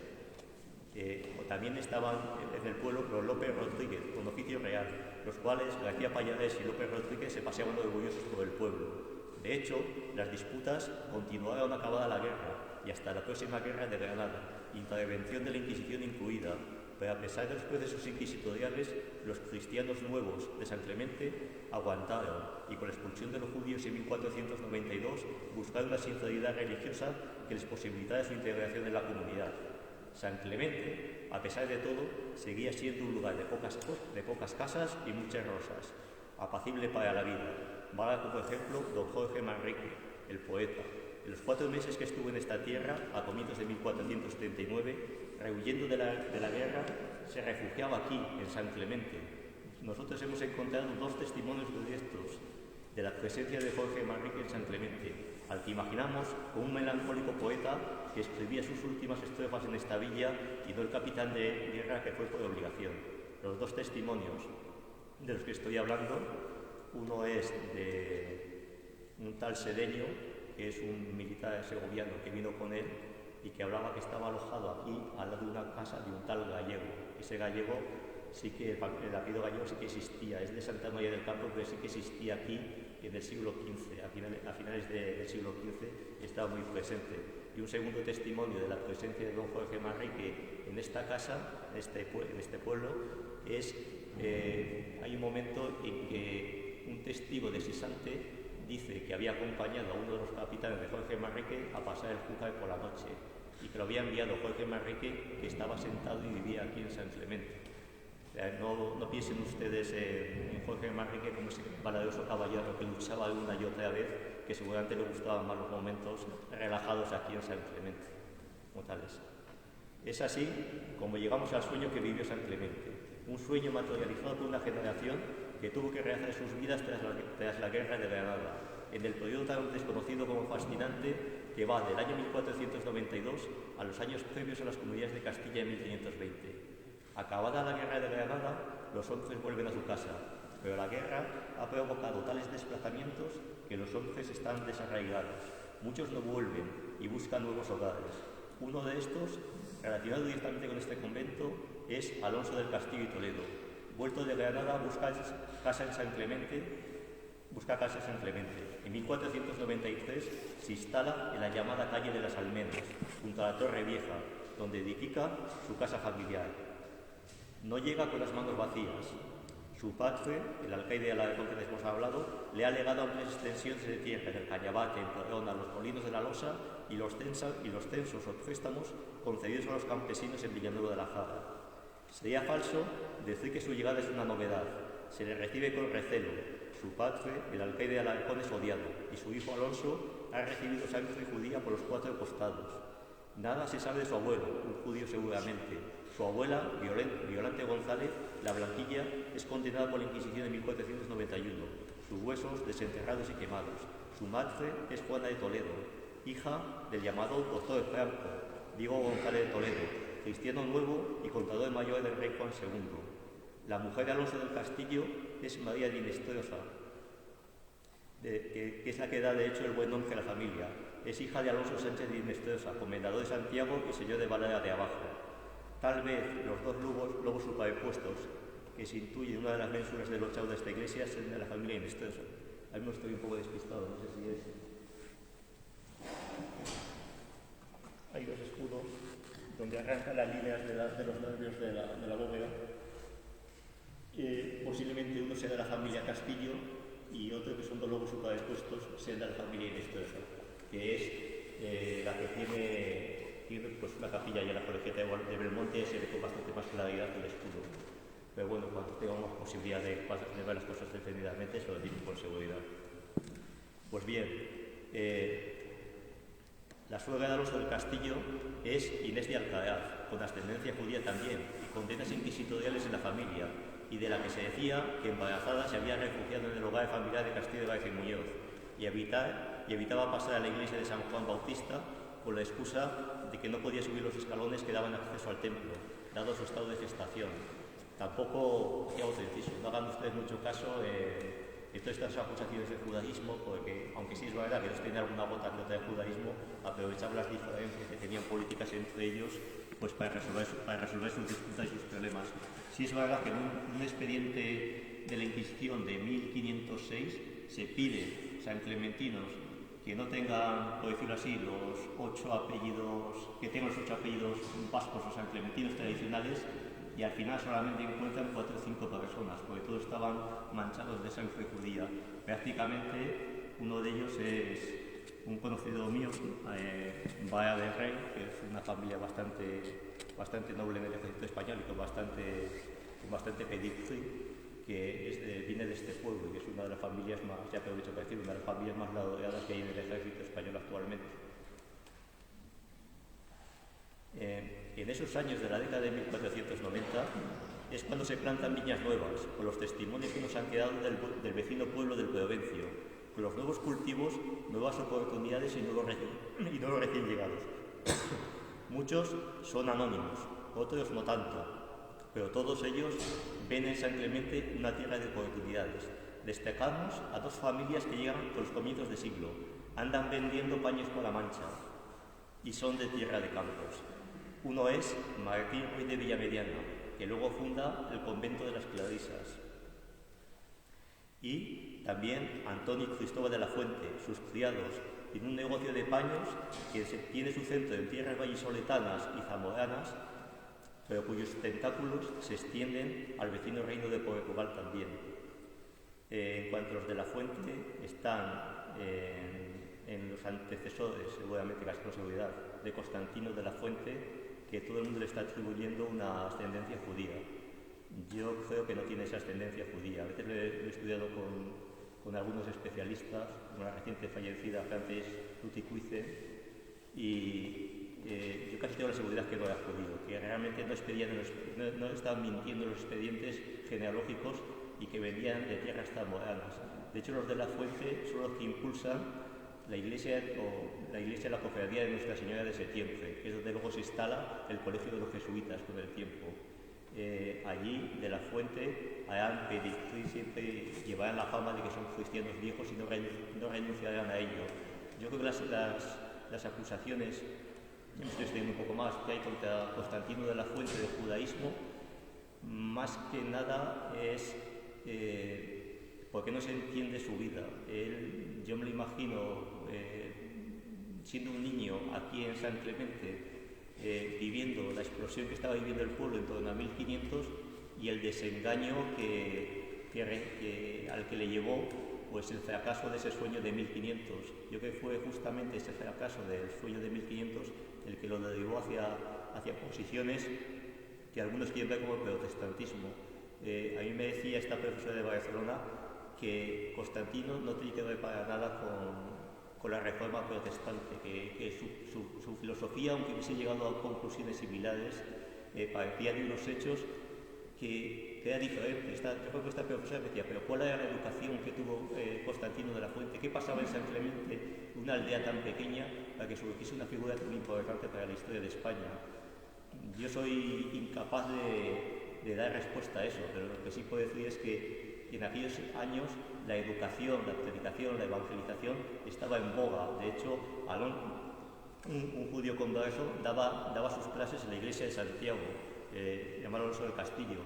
También estaban en el pueblo los López Rodríguez, con oficio real, los cuales García Pallarés y López Rodríguez se paseaban orgullosos por el pueblo. De hecho, las disputas continuaron acabada la guerra y hasta la próxima guerra de Granada, intervención de la Inquisición incluida, pero a pesar de los procesos inquisitoriales, los cristianos nuevos de San Clemente aguantaron y con la expulsión de los judíos en 1492 buscaron una sinceridad religiosa que les posibilitara su integración en la comunidad. San Clemente, a pesar de todo, seguía siendo un lugar de pocas casas y muchas rosas, apacible para la vida. Valga como ejemplo don Jorge Manrique, el poeta. En los 4 meses que estuvo en esta tierra, a comienzos de 1439, rehuyendo de la guerra, se refugiaba aquí, en San Clemente. Nosotros hemos encontrado 2 testimonios directos de la presencia de Jorge Manrique en San Clemente, al que imaginamos como un melancólico poeta que escribía sus últimas estrofas en esta villa y no el capitán de guerra que fue por obligación. Los 2 testimonios de los que estoy hablando, uno es de un tal Sedeño, que es un militar segoviano que vino con él y que hablaba que estaba alojado aquí al lado de una casa de un tal gallego. Ese gallego sí que, el apellido gallego sí que existía, es de Santa María del Campo, pero sí que existía aquí en el siglo XV, a finales del siglo XV estaba muy presente. Y un segundo testimonio de la presencia de don Jorge Manrique en esta casa, en este pueblo, es hay un momento en que un testigo de Sisante dice que había acompañado a uno de los capitanes de Jorge Manrique a pasar el Júcar por la noche y que lo había enviado Jorge Manrique, que estaba sentado y vivía aquí en San Clemente. O sea, no piensen ustedes en Jorge Manrique como ese valeroso caballero que luchaba una y otra vez, que seguramente le gustaban más los momentos relajados aquí en San Clemente, como tales. Es así como llegamos al sueño que vivió San Clemente, un sueño materializado por una generación que tuvo que rehacer sus vidas tras la guerra de Granada, en el periodo tan desconocido como fascinante que va del año 1492 a los años previos a las comunidades de Castilla en 1520. Acabada la guerra de Granada, los hombres vuelven a su casa, pero la guerra ha provocado tales desplazamientos que los hombres están desarraigados. Muchos no vuelven y buscan nuevos hogares. Uno de estos, relacionado directamente con este convento, es Alonso del Castillo y Toledo. Vuelto de Granada, busca casa en San Clemente. En 1493 se instala en la llamada calle de las Almenas, junto a la Torre Vieja, donde edifica su casa familiar. No llega con las manos vacías. Su padre, el alcaide de Alarcón que les hemos hablado, le ha legado amplias extensiones de tierra en el Cañabate, en Torrona, los Molinos de la Losa y los censos o préstamos concedidos a los campesinos en Villanueva de la Jara. Sería falso decir que su llegada es una novedad. Se le recibe con recelo. Su padre, el alcaide de Alarcón, es odiado y su hijo Alonso ha recibido sangre judía por los 4 costados. Nada se sabe de su abuelo, un judío seguramente. Su abuela, Violante González, la Blanquilla, es condenada por la Inquisición en 1491, sus huesos desenterrados y quemados. Su madre es Juana de Toledo, hija del llamado doctor Franco, Diego González de Toledo, cristiano nuevo y contador mayor del rey Juan II. La mujer de Alonso del Castillo es María de Inestrosa, que es la que da de hecho el buen nombre a la familia. Es hija de Alonso Sánchez de Inestrosa, comendador de Santiago y señor de Valera de Abajo. Tal vez los dos lobos superpuestos que se intuye en una de las mensuras del ochavo de esta iglesia sean de la familia Inestrosa. A mí me estoy un poco despistado, no sé si es. Hay dos escudos donde arrancan las líneas de los nervios de la bóveda. Posiblemente uno sea de la familia Castillo y otro, que son dos lobos superpuestos, sea de la familia Inestrosa, que es la que tiene pues, una capilla y la colegiata de Belmonte, se ve con bastante más claridad que el escudo. Pero bueno, cuando tengamos posibilidad de ver las cosas detenidamente, se lo digo con seguridad. Pues bien, la suegra de Alonso del Castillo es Inés de Alcaraz, con ascendencia judía también, y con condenas inquisitoriales en la familia, y de la que se decía que embarazada se había refugiado en el hogar familiar de Castillo de Báez y Muñoz, y evitaba pasar a la iglesia de San Juan Bautista con la excusa de que no podía subir los escalones que daban acceso al templo, dado su estado de gestación. Tampoco, qué inciso, no hagan ustedes mucho caso de todas estas acusaciones de judaísmo, porque, aunque sí es verdad que ellos tienen alguna gota que otra de judaísmo, aprovechaban las diferencias que tenían políticas entre ellos pues para resolver sus disputas y sus problemas. Sí es verdad que en un expediente de la Inquisición de 1506 se pide San Clementinos que no tengan, por decirlo así, los 8 apellidos, que tengan los 8 apellidos vascos o sanclementinos tradicionales, y al final solamente encuentran 4 o 5 personas, porque todos estaban manchados de sangre judía. Prácticamente uno de ellos es un conocido mío, Baya del Rey, que es una familia bastante noble en el ejército español y con bastante pedigrí, que viene de este pueblo y que es una de las familias más, ya aprovecho para decir, una de las familias más laureadas que hay en el ejército español actualmente. En esos años de la década de 1490 es cuando se plantan viñas nuevas, con los testimonios que nos han quedado del vecino pueblo del Provencio, con los nuevos cultivos, nuevas oportunidades y nuevos recién llegados. Muchos son anónimos, otros no tanto, pero todos ellos ven en San Clemente una tierra de oportunidades. Destacamos a 2 familias que llegan con los comienzos de siglo, andan vendiendo paños por la Mancha y son de Tierra de Campos. Uno es Martín Ruiz de Villamediana, que luego funda el convento de las Clarisas. Y también Antonio y Cristóbal de la Fuente, sus criados, en un negocio de paños que tiene su centro en tierras vallisoletanas y zamoranas, pero cuyos tentáculos se extienden al vecino reino de Portugal también. En cuanto a los de la Fuente, están en los antecesores, seguramente casi con seguridad, de Constantino de la Fuente, que todo el mundo le está atribuyendo una ascendencia judía. Yo creo que no tiene esa ascendencia judía. A veces lo he estudiado con algunos especialistas, como la reciente fallecida Frances Luticuice, y yo casi tengo la seguridad que no era judío, que realmente no estaban mintiendo los expedientes genealógicos y que venían de tierras zamoranas. De hecho, los de la Fuente son los que impulsan la iglesia de la Cofradía de Nuestra Señora de Septiembre, que es donde luego se instala el Colegio de los Jesuitas con el tiempo. Allí, de la Fuente, harán pedigrí, siempre llevarán la fama de que son cristianos viejos y no renunciarán a ello. Yo creo que las acusaciones, me estoy extendiendo un poco más, que hay contra Constantino de la Fuente de judaísmo, más que nada es porque no se entiende su vida. Yo me lo imagino siendo un niño aquí en San Clemente, viviendo la explosión que estaba viviendo el pueblo en torno a 1500 y el desengaño al que le llevó pues, el fracaso de ese sueño de 1500. Yo creo que fue justamente ese fracaso del sueño de 1500 el que lo derivó hacia posiciones que algunos quieren ver como el protestantismo. A mí me decía esta profesora de Barcelona que Constantino no tiene que ver para nada con la reforma protestante, que su filosofía, aunque hubiese llegado a conclusiones similares, partía de unos hechos que era diferente. Yo creo que esta profesora me decía, pero ¿cuál era la educación que tuvo Constantino de la Fuente? ¿Qué pasaba en San Clemente, una aldea tan pequeña, para que surgiese una figura tan importante para la historia de España? Yo soy incapaz de dar respuesta a eso, pero lo que sí puedo decir es que en aquellos años la educación, la predicación, la evangelización estaba en boga. De hecho, un judío converso daba sus clases en la iglesia de Santiago. llamado Alonso del Castillo.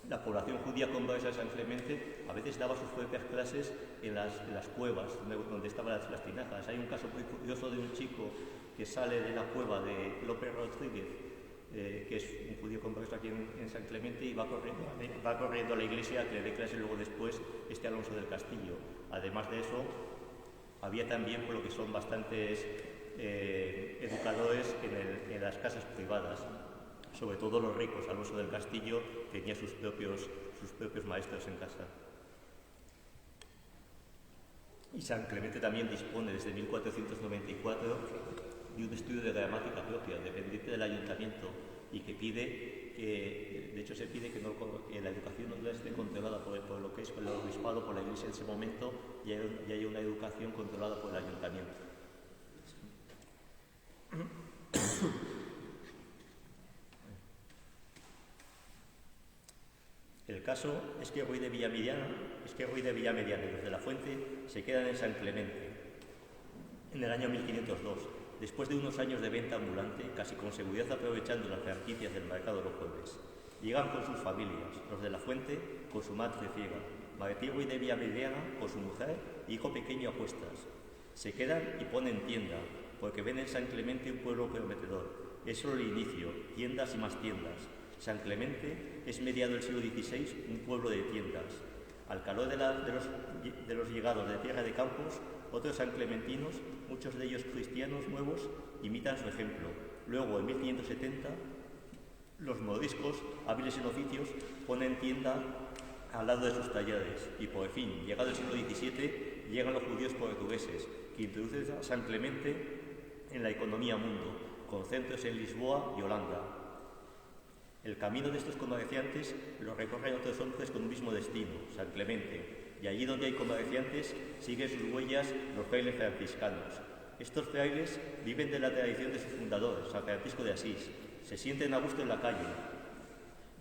La población judía conversa de San Clemente a veces daba sus propias clases en las cuevas donde estaban las tinajas. Hay un caso muy curioso de un chico que sale de la cueva de López Rodríguez, que es un judío converso aquí en San Clemente, y va corriendo a la iglesia a que le dé clase luego después Alonso del Castillo. Además de eso, había también por lo que son bastantes educadores en las casas privadas. Sobre todo los ricos. Alonso del Castillo tenía sus propios maestros en casa. Y San Clemente también dispone desde 1494 de un estudio de gramática propia, dependiente del ayuntamiento, y que pide que, de hecho se pide que la educación no esté controlada por lo que es el obispado, por la iglesia en ese momento, y haya una educación controlada por el ayuntamiento. El caso es que Ruy de Villamediana y los de la Fuente se quedan en San Clemente en el año 1502, después de unos años de venta ambulante, casi con seguridad aprovechando las franquicias del mercado de los jueves. Llegan con sus familias, los de la Fuente con su madre ciega, Martí Ruy de Villamediana con su mujer y hijo pequeño a cuestas. Se quedan y ponen tienda, porque ven en San Clemente un pueblo prometedor. Es solo el inicio, tiendas y más tiendas. San Clemente es mediado del siglo XVI un pueblo de tiendas. Al calor de los llegados de Tierra de Campos, otros sanclementinos, muchos de ellos cristianos nuevos, imitan su ejemplo. Luego, en 1570, los moriscos, hábiles en oficios, ponen tienda al lado de sus talleres. Y por fin, llegado el siglo XVII, llegan los judíos portugueses, que introducen a San Clemente en la economía mundo, con centros en Lisboa y Holanda. El camino de estos comerciantes lo recorren otros hombres con un mismo destino, San Clemente, y allí donde hay comerciantes siguen sus huellas los frailes franciscanos. Estos frailes viven de la tradición de su fundador, San Francisco de Asís, se sienten a gusto en la calle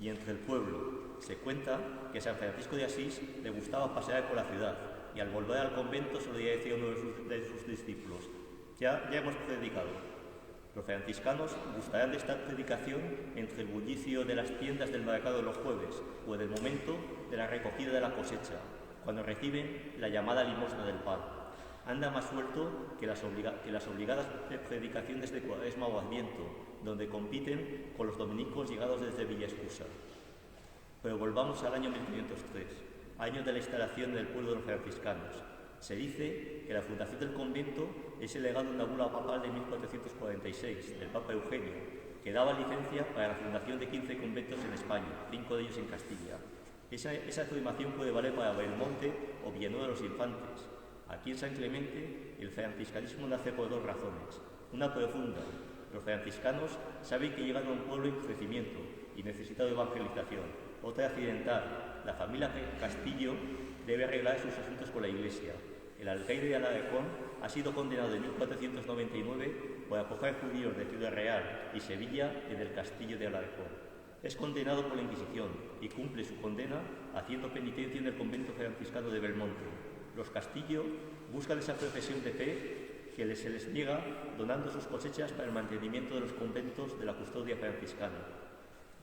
y entre el pueblo. Se cuenta que a San Francisco de Asís le gustaba pasear por la ciudad y al volver al convento solía decir a uno de sus discípulos: ya hemos predicado. Los franciscanos gustarán de esta predicación entre el bullicio de las tiendas del mercado de los jueves o en el momento de la recogida de la cosecha, cuando reciben la llamada limosna del pan. Anda más suelto que las obligadas predicaciones de Cuaresma o Adviento, donde compiten con los dominicos llegados desde Villaescusa. Pero volvamos al año 1503, año de la instalación del pueblo de los franciscanos. Se dice que la fundación del convento es el legado de una bula papal de 1446, del Papa Eugenio, que daba licencia para la fundación de 15 conventos en España, 5 de ellos en Castilla. Esa afirmación puede valer para Belmonte o Villanueva de los Infantes. Aquí en San Clemente, el franciscanismo nace por dos razones. Una profunda: los franciscanos saben que llegan a un pueblo en crecimiento y necesitado de evangelización. Otra accidental: la familia Castillo debe arreglar sus asuntos con la Iglesia. El alcaide de Alarcón ha sido condenado en 1499 por acoger judíos de Ciudad Real y Sevilla en el castillo de Alarcón. Es condenado por la Inquisición y cumple su condena haciendo penitencia en el convento franciscano de Belmonte. Los Castillo buscan esa profesión de fe que se les niega, donando sus cosechas para el mantenimiento de los conventos de la custodia franciscana.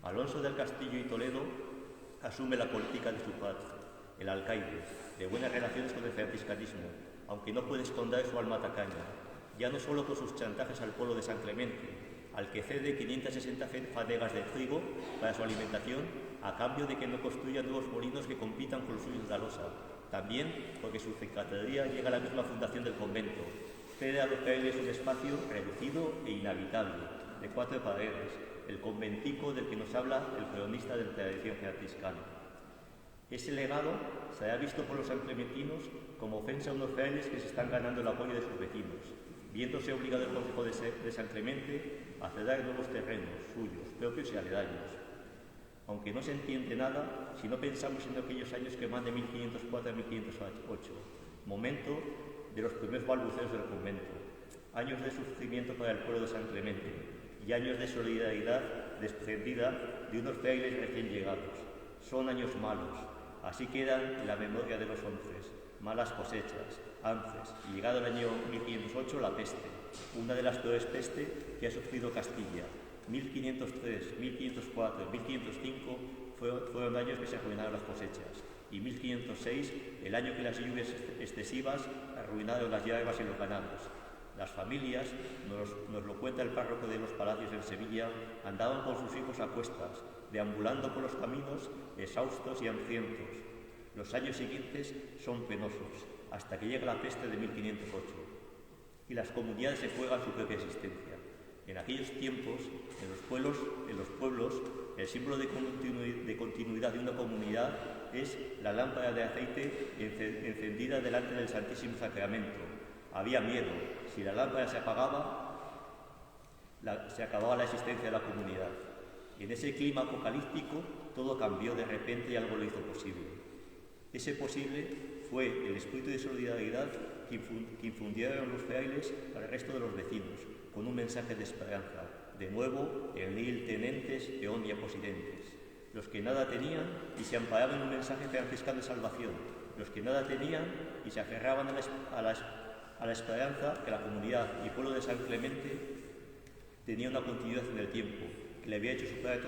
Alonso del Castillo y Toledo asume la política de su padre, el alcaide, de buenas relaciones con el franciscanismo, aunque no puede esconder su alma tacaña, ya no solo por sus chantajes al pueblo de San Clemente, al que cede 560 fanegas de trigo para su alimentación, a cambio de que no construya nuevos molinos que compitan con los suyos de Alosa, también porque su cicatería llega a la misma fundación del convento, cede a los frailes un espacio reducido e inhabitable, de 4 paredes, el conventico del que nos habla el cronista de la tradición franciscana. Ese legado se ha visto por los sanclementinos como ofensa a unos frailes que se están ganando el apoyo de sus vecinos, viéndose obligado el Consejo de San Clemente a ceder nuevos terrenos suyos, propios y aledaños. Aunque no se entiende nada si no pensamos en aquellos años que van de 1504 a 1508, momento de los primeros balbuceos del convento, años de sufrimiento para el pueblo de San Clemente y años de solidaridad desprendida de unos frailes recién llegados. Son años malos. Así quedan en la memoria de los hombres, malas cosechas, antes, y llegado el año 1508, la peste, una de las peores pestes que ha sufrido Castilla, 1503, 1504, 1505 fueron años que se arruinaron las cosechas, y 1506, el año que las lluvias excesivas arruinaron las hierbas y los ganados. Las familias, nos lo cuenta el párroco de los Palacios en Sevilla, andaban con sus hijos a cuestas, deambulando por los caminos, exhaustos y hambrientos. Los años siguientes son penosos, hasta que llega la peste de 1508, y las comunidades se juegan su propia existencia. En aquellos tiempos, en los pueblos, el símbolo de continuidad de una comunidad es la lámpara de aceite encendida delante del Santísimo Sacramento. Había miedo. Si la lámpara se apagaba, se acababa la existencia de la comunidad. En ese clima apocalíptico, todo cambió de repente y algo lo hizo posible. Ese posible fue el espíritu de solidaridad que infundieron los frailes al resto de los vecinos, con un mensaje de esperanza. De nuevo, el nihil tenentes et omnia possidentes. Los que nada tenían y se amparaban en un mensaje franciscano de salvación. Los que nada tenían y se aferraban a la esperanza que la comunidad y pueblo de San Clemente tenía una continuidad en el tiempo, que le había hecho superar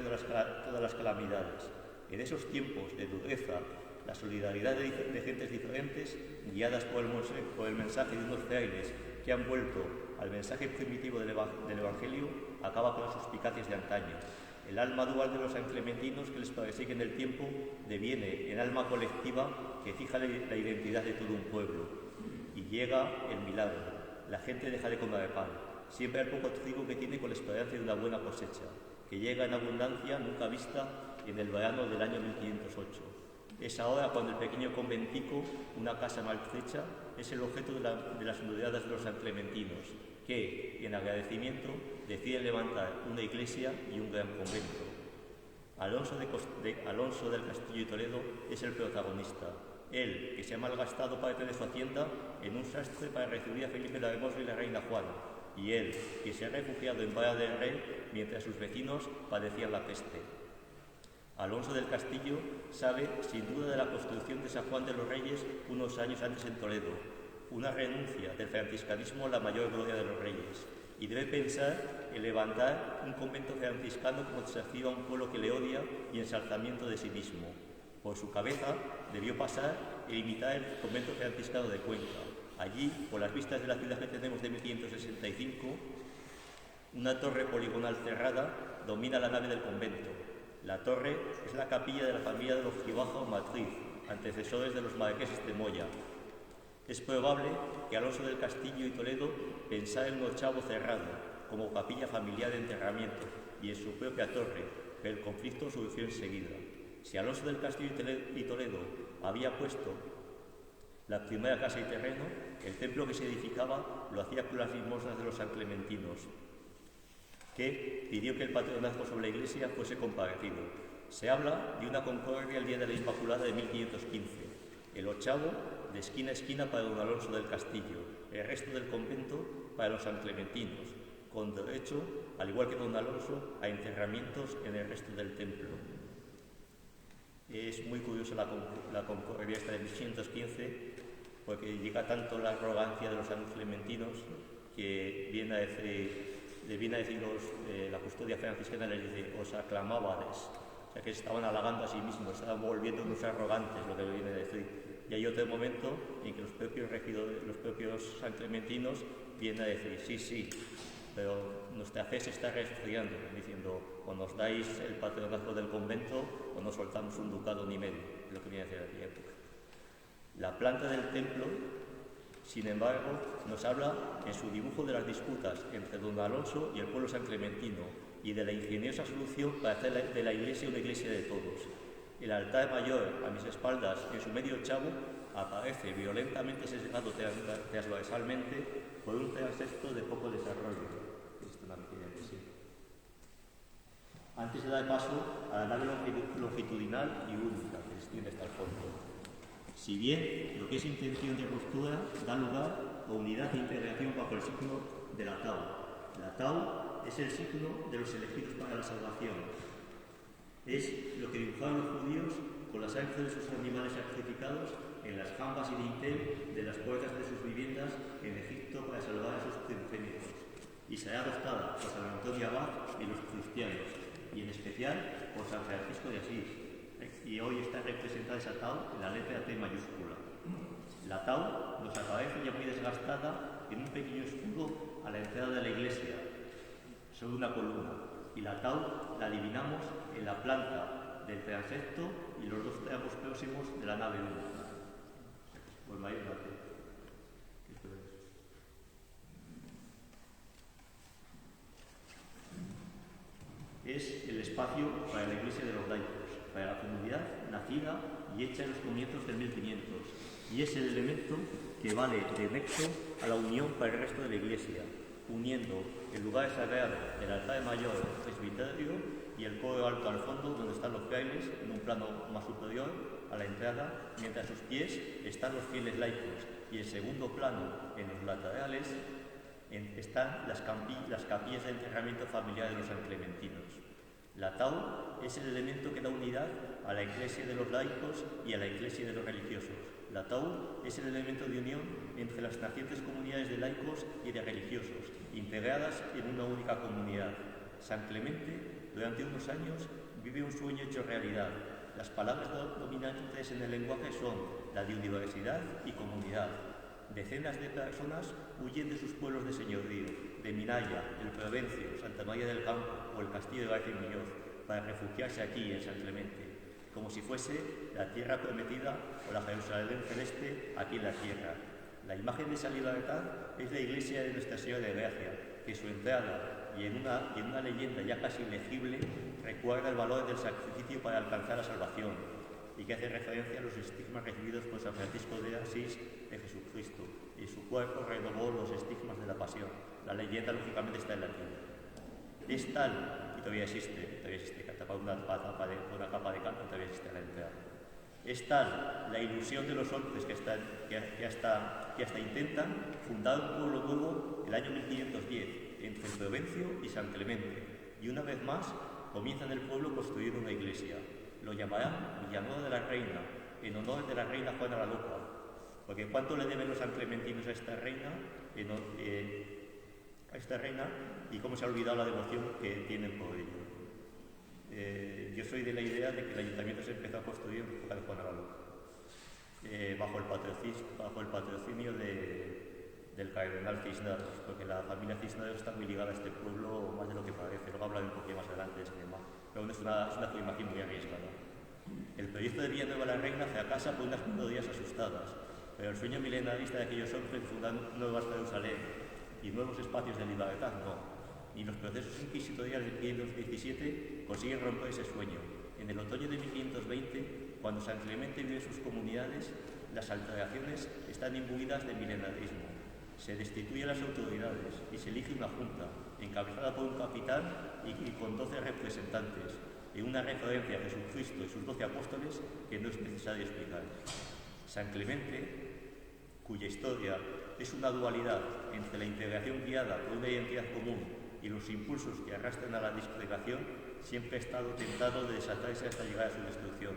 todas las calamidades. En esos tiempos de dureza, la solidaridad de gentes diferentes, guiadas por el mensaje de unos frailes que han vuelto al mensaje primitivo del Evangelio, acaba con las suspicacias de antaño. El alma dual de los sanclementinos que les persigue en el tiempo deviene en alma colectiva que fija la identidad de todo un pueblo. Y llega el milagro. La gente deja de comer pan. Siempre el poco trigo que tiene con la esperanza de una buena cosecha, que llega en abundancia nunca vista en el verano del año 1508. Es ahora cuando el pequeño conventico, una casa maltrecha, es el objeto de las miradas de los sanclementinos, que, en agradecimiento, deciden levantar una iglesia y un gran convento. Alonso del Castillo y Toledo es el protagonista. Él, que se ha malgastado parte de su hacienda en un sastre para recibir a Felipe la Hermosa y la reina Juana, y él, que se ha refugiado en Vara del Rey mientras sus vecinos padecían la peste. Alonso del Castillo sabe, sin duda, de la construcción de San Juan de los Reyes unos años antes en Toledo, una renuncia del franciscanismo a la mayor gloria de los reyes, y debe pensar en levantar un convento franciscano como desafío a un pueblo que le odia y ensalzamiento de sí mismo. Por su cabeza debió pasar e imitar el convento franciscano de Cuenca. Allí, por las vistas de la ciudad que tenemos de 1565, una torre poligonal cerrada domina la nave del convento. La torre es la capilla de la familia de los Gibaja o Matriz, antecesores de los marqueses de Moya. Es probable que Alonso del Castillo y Toledo pensara en un ochavo cerrado, como capilla familiar de enterramiento, y en su propia torre, pero el conflicto surgió enseguida. Si Alonso del Castillo y Toledo había puesto la primera casa y terreno, el templo que se edificaba lo hacía con las limosnas de los sanclementinos, que pidió que el patronazgo sobre la iglesia fuese comparecido. Se habla de una concordia el día de la Inmaculada de 1515, el ochavo de esquina a esquina para don Alonso del Castillo, el resto del convento para los sanclementinos, con derecho, al igual que don Alonso, a enterramientos en el resto del templo. Es muy curiosa la concordia esta de 1515, porque llega tanto la arrogancia de los sanclementinos que viene a decir la custodia franciscana, les dice, os aclamábades, o sea que estaban halagando a sí mismos, estaban volviendo unos arrogantes, lo que viene a decir. Y hay otro momento en que los propios sanclementinos vienen a decir, sí, pero nuestra fe se está resfriando, diciendo, o nos dais el patronazgo del convento o nos soltamos un ducado ni medio, es lo que viene a decir aquella época. La planta del templo, sin embargo, nos habla en su dibujo de las disputas entre don Alonso y el pueblo sanclementino y de la ingeniosa solución para hacer de la iglesia una iglesia de todos. El altar mayor, a mis espaldas, en su medio ochavo, aparece violentamente sesgado transversalmente por un transepto de poco desarrollo. Esto es la pequeña poesía. Antes de dar paso a la nave longitudinal y única que se extiende hasta el fondo. Si bien lo que es intención de ruptura da lugar a unidad e integración bajo el signo de la Tau. La Tau es el signo de los elegidos para la salvación. Es lo que dibujaron los judíos con la sangre de sus animales sacrificados en las jambas y dintel de las puertas de sus viviendas en Egipto para salvar a sus primogénitos. y será adoptada por San Antonio Abad y los cristianos, y en especial por San Francisco de Asís, y hoy está representada esa tau en la letra T mayúscula. La tau nos aparece ya muy desgastada en un pequeño escudo a la entrada de la iglesia, sobre una columna, y la tau la adivinamos en la planta del transepto y los dos tramos próximos de la nave 1. Pues ahí la T. Es el espacio para la Iglesia de los laicos, para la comunidad nacida y hecha en los comienzos del 1500, y es el elemento que vale de nexo a la unión para el resto de la Iglesia, uniendo el lugar sagrado del altar mayor del presbiterio y el coro alto al fondo, donde están los frailes en un plano más superior a la entrada, mientras a sus pies están los fieles laicos, y el segundo plano, en los laterales, están las capillas de enterramiento familiar de los sanclementinos. La tau es el elemento que da unidad a la Iglesia de los laicos y a la Iglesia de los religiosos. La tau es el elemento de unión entre las nacientes comunidades de laicos y de religiosos, integradas en una única comunidad. San Clemente, durante unos años, vive un sueño hecho realidad. Las palabras dominantes en el lenguaje son la de universidad y comunidad. Decenas de personas huyen de sus pueblos de señorío, de Minaya, el Provencio, Santa María del Campo o el Castillo de García Muñoz, para refugiarse aquí en San Clemente, como si fuese la tierra prometida o la Jerusalén celeste aquí en la tierra. La imagen de esa libertad es la iglesia de Nuestra Señora de Gracia, que su entrada y en una leyenda ya casi ilegible recuerda el valor del sacrificio para alcanzar la salvación, y que hace referencia a los estigmas recibidos por San Francisco de Asís de Jesucristo, y su cuerpo renovó los estigmas de la pasión. La leyenda, lógicamente, está en latín. Es tal, y todavía existe, que tapa una capa de canto, todavía existe la entrada. Es tal la ilusión de los hombres que hasta intentan fundar un pueblo nuevo el año 1510, entre el Provencio y San Clemente, y una vez más comienzan el pueblo a construir una iglesia. Lo llamarán Villanueva de la Reina, en honor de la reina Juana la Loca, porque ¿cuánto le deben los sanclementinos a esta reina? Y cómo se ha olvidado la devoción que tienen por ella. Yo soy de la idea de que el ayuntamiento se empezó a construir en época de Juana la Loca, bajo el patrocinio del cardenal Cisneros, porque la familia Cisneros está muy ligada a este pueblo más de lo que parece. Luego hablaré un poquito más adelante de ese tema, pero es una afirmación muy arriesgada. El proyecto de Villanueva de la Reina fracasa por unas melodías asustadas, pero el sueño milenarista de aquellos hombres de fundar nuevas Jerusalén y nuevos espacios de libertad no. Ni los procesos inquisitoriales de 1517 consiguen romper ese sueño. En el otoño de 1520, cuando San Clemente vive en sus comunidades, las alteraciones están imbuidas de milenarismo. Se destituye a las autoridades y se elige una junta, encabezada por un capitán y con 12 representantes, en una referencia a Jesucristo y sus 12 apóstoles que no es necesario explicar. San Clemente, cuya historia es una dualidad entre la integración guiada por una identidad común y los impulsos que arrastran a la disgregación, siempre ha estado tentado de desatarse hasta llegar a su destrucción.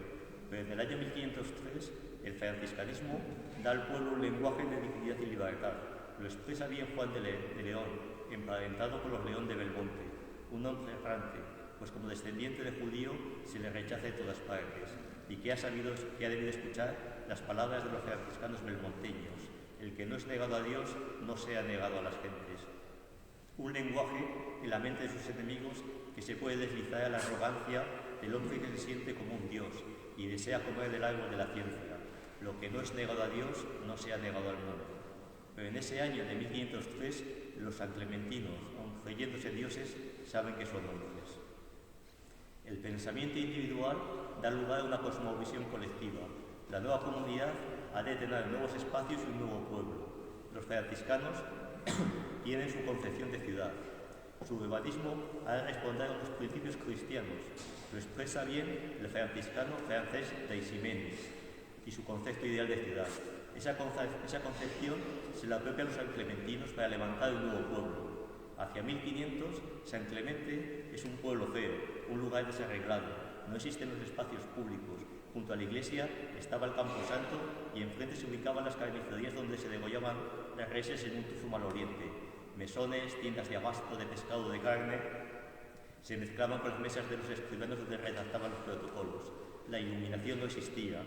Pero en el año 1503, el franciscanismo da al pueblo un lenguaje de dignidad y libertad. Lo expresa bien Juan de León, emparentado con los León de Belmonte, un hombre errante, pues como descendiente de judío se le rechaza de todas partes, y que ha debido escuchar las palabras de los franciscanos belmonteños: el que no es negado a Dios no sea negado a las gentes. Un lenguaje en la mente de sus enemigos que se puede deslizar a la arrogancia del hombre que se siente como un Dios y desea comer del árbol de la ciencia. Lo que no es negado a Dios no sea negado al mundo. Pero en ese año de 1503, los sanclementinos, aun creyéndose dioses, saben que son hombres. El pensamiento individual da lugar a una cosmovisión colectiva. La nueva comunidad ha de tener nuevos espacios y un nuevo pueblo. Los franciscanos tienen su concepción de ciudad. Su bautismo ha de responder a los principios cristianos. Lo expresa bien el franciscano francés de Ximénez y su concepto ideal de ciudad. Esa concepción se la apropia a los sanclementinos para levantar un nuevo pueblo. Hacia 1500, San Clemente es un pueblo feo, un lugar desarreglado. No existen los espacios públicos. Junto a la iglesia estaba el Campo Santo y enfrente se ubicaban las carnicerías donde se degollaban las reses en un tufo maloliente. mesones, tiendas de abasto, de pescado, de carne, se mezclaban con las mesas de los escribanos donde redactaban los protocolos. La iluminación no existía.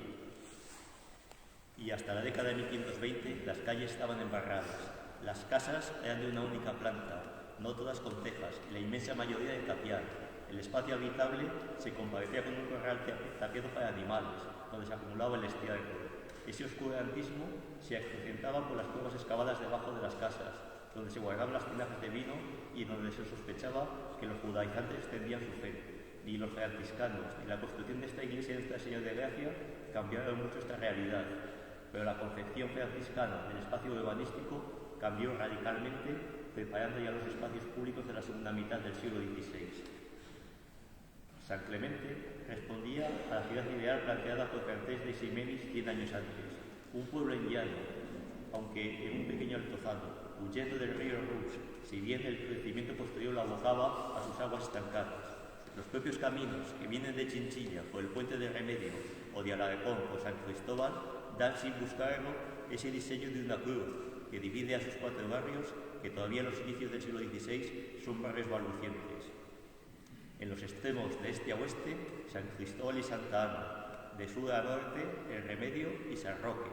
Y hasta la década de 1520 las calles estaban embarradas. Las casas eran de una única planta, no todas con tejas, y la inmensa mayoría de tapial. El espacio habitable se comparecía con un corral tapiado para animales, donde se acumulaba el estiércol. Ese oscurantismo se acrecentaba por las cuevas excavadas debajo de las casas, donde se guardaban las tinajas de vino y donde se sospechaba que los judaizantes extendían su fe. Ni los franciscanos ni la construcción de esta iglesia de Nuestra Señora de Gracia cambiaron mucho esta realidad, pero la concepción franciscana del espacio urbanístico cambió radicalmente, preparando ya los espacios públicos de la segunda mitad del siglo XVI. San Clemente respondía a la ciudad ideal planteada por Francés de Eiximenis 100 años antes, un pueblo en llano, aunque en un pequeño altozano, huyendo del río Rouge, si bien el crecimiento posterior lo abocaba a sus aguas estancadas. Los propios caminos que vienen de Chinchilla por el puente de Remedio o de Alarcón o San Cristóbal dan sin buscarlo ese diseño de una cruz que divide a sus 4 barrios que todavía en los inicios del siglo XVI son barrios balbucientes. En los extremos de este a oeste, San Cristóbal y Santa Ana, de sur a norte, el Remedio y San Roque.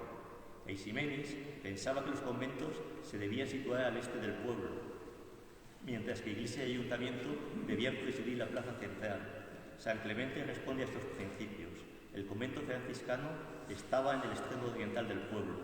Eiximenis pensaba que los conventos se debían situar al este del pueblo, mientras que Iglesia y Ayuntamiento debían presidir la plaza central. San Clemente responde a estos principios. El convento franciscano estaba en el extremo oriental del pueblo,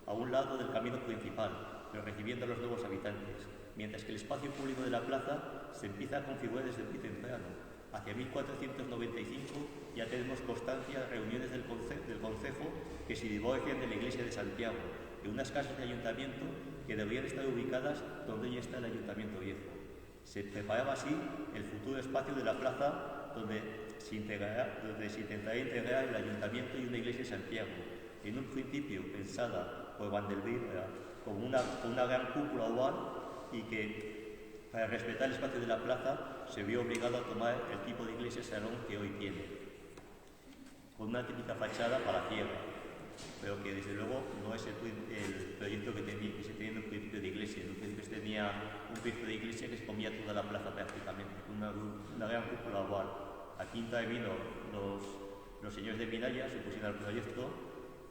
a un lado del camino principal, pero recibiendo a los nuevos habitantes, mientras que el espacio público de la plaza se empieza a configurar desde muy temprano. Hacia 1495 ya tenemos constancia de reuniones del concejo que se divorcian de la iglesia de Santiago, en unas casas de ayuntamiento que deberían estar ubicadas donde ya está el ayuntamiento viejo. Se preparaba así el futuro espacio de la plaza donde se intentará integrar el ayuntamiento y una iglesia de Santiago, en un principio pensada por Vanderbilt como una gran cúpula oval y que, para respetar el espacio de la plaza, se vio obligado a tomar el tipo de iglesia salón que hoy tiene, con una típica fachada palaciega, pero que desde luego no es el proyecto que se tenía en un principio de iglesia. En un principio se tenía un proyecto de iglesia que se comía toda la plaza prácticamente, una gran cúpula oval. Aquí intervino los señores de Minaya, se pusieron al proyecto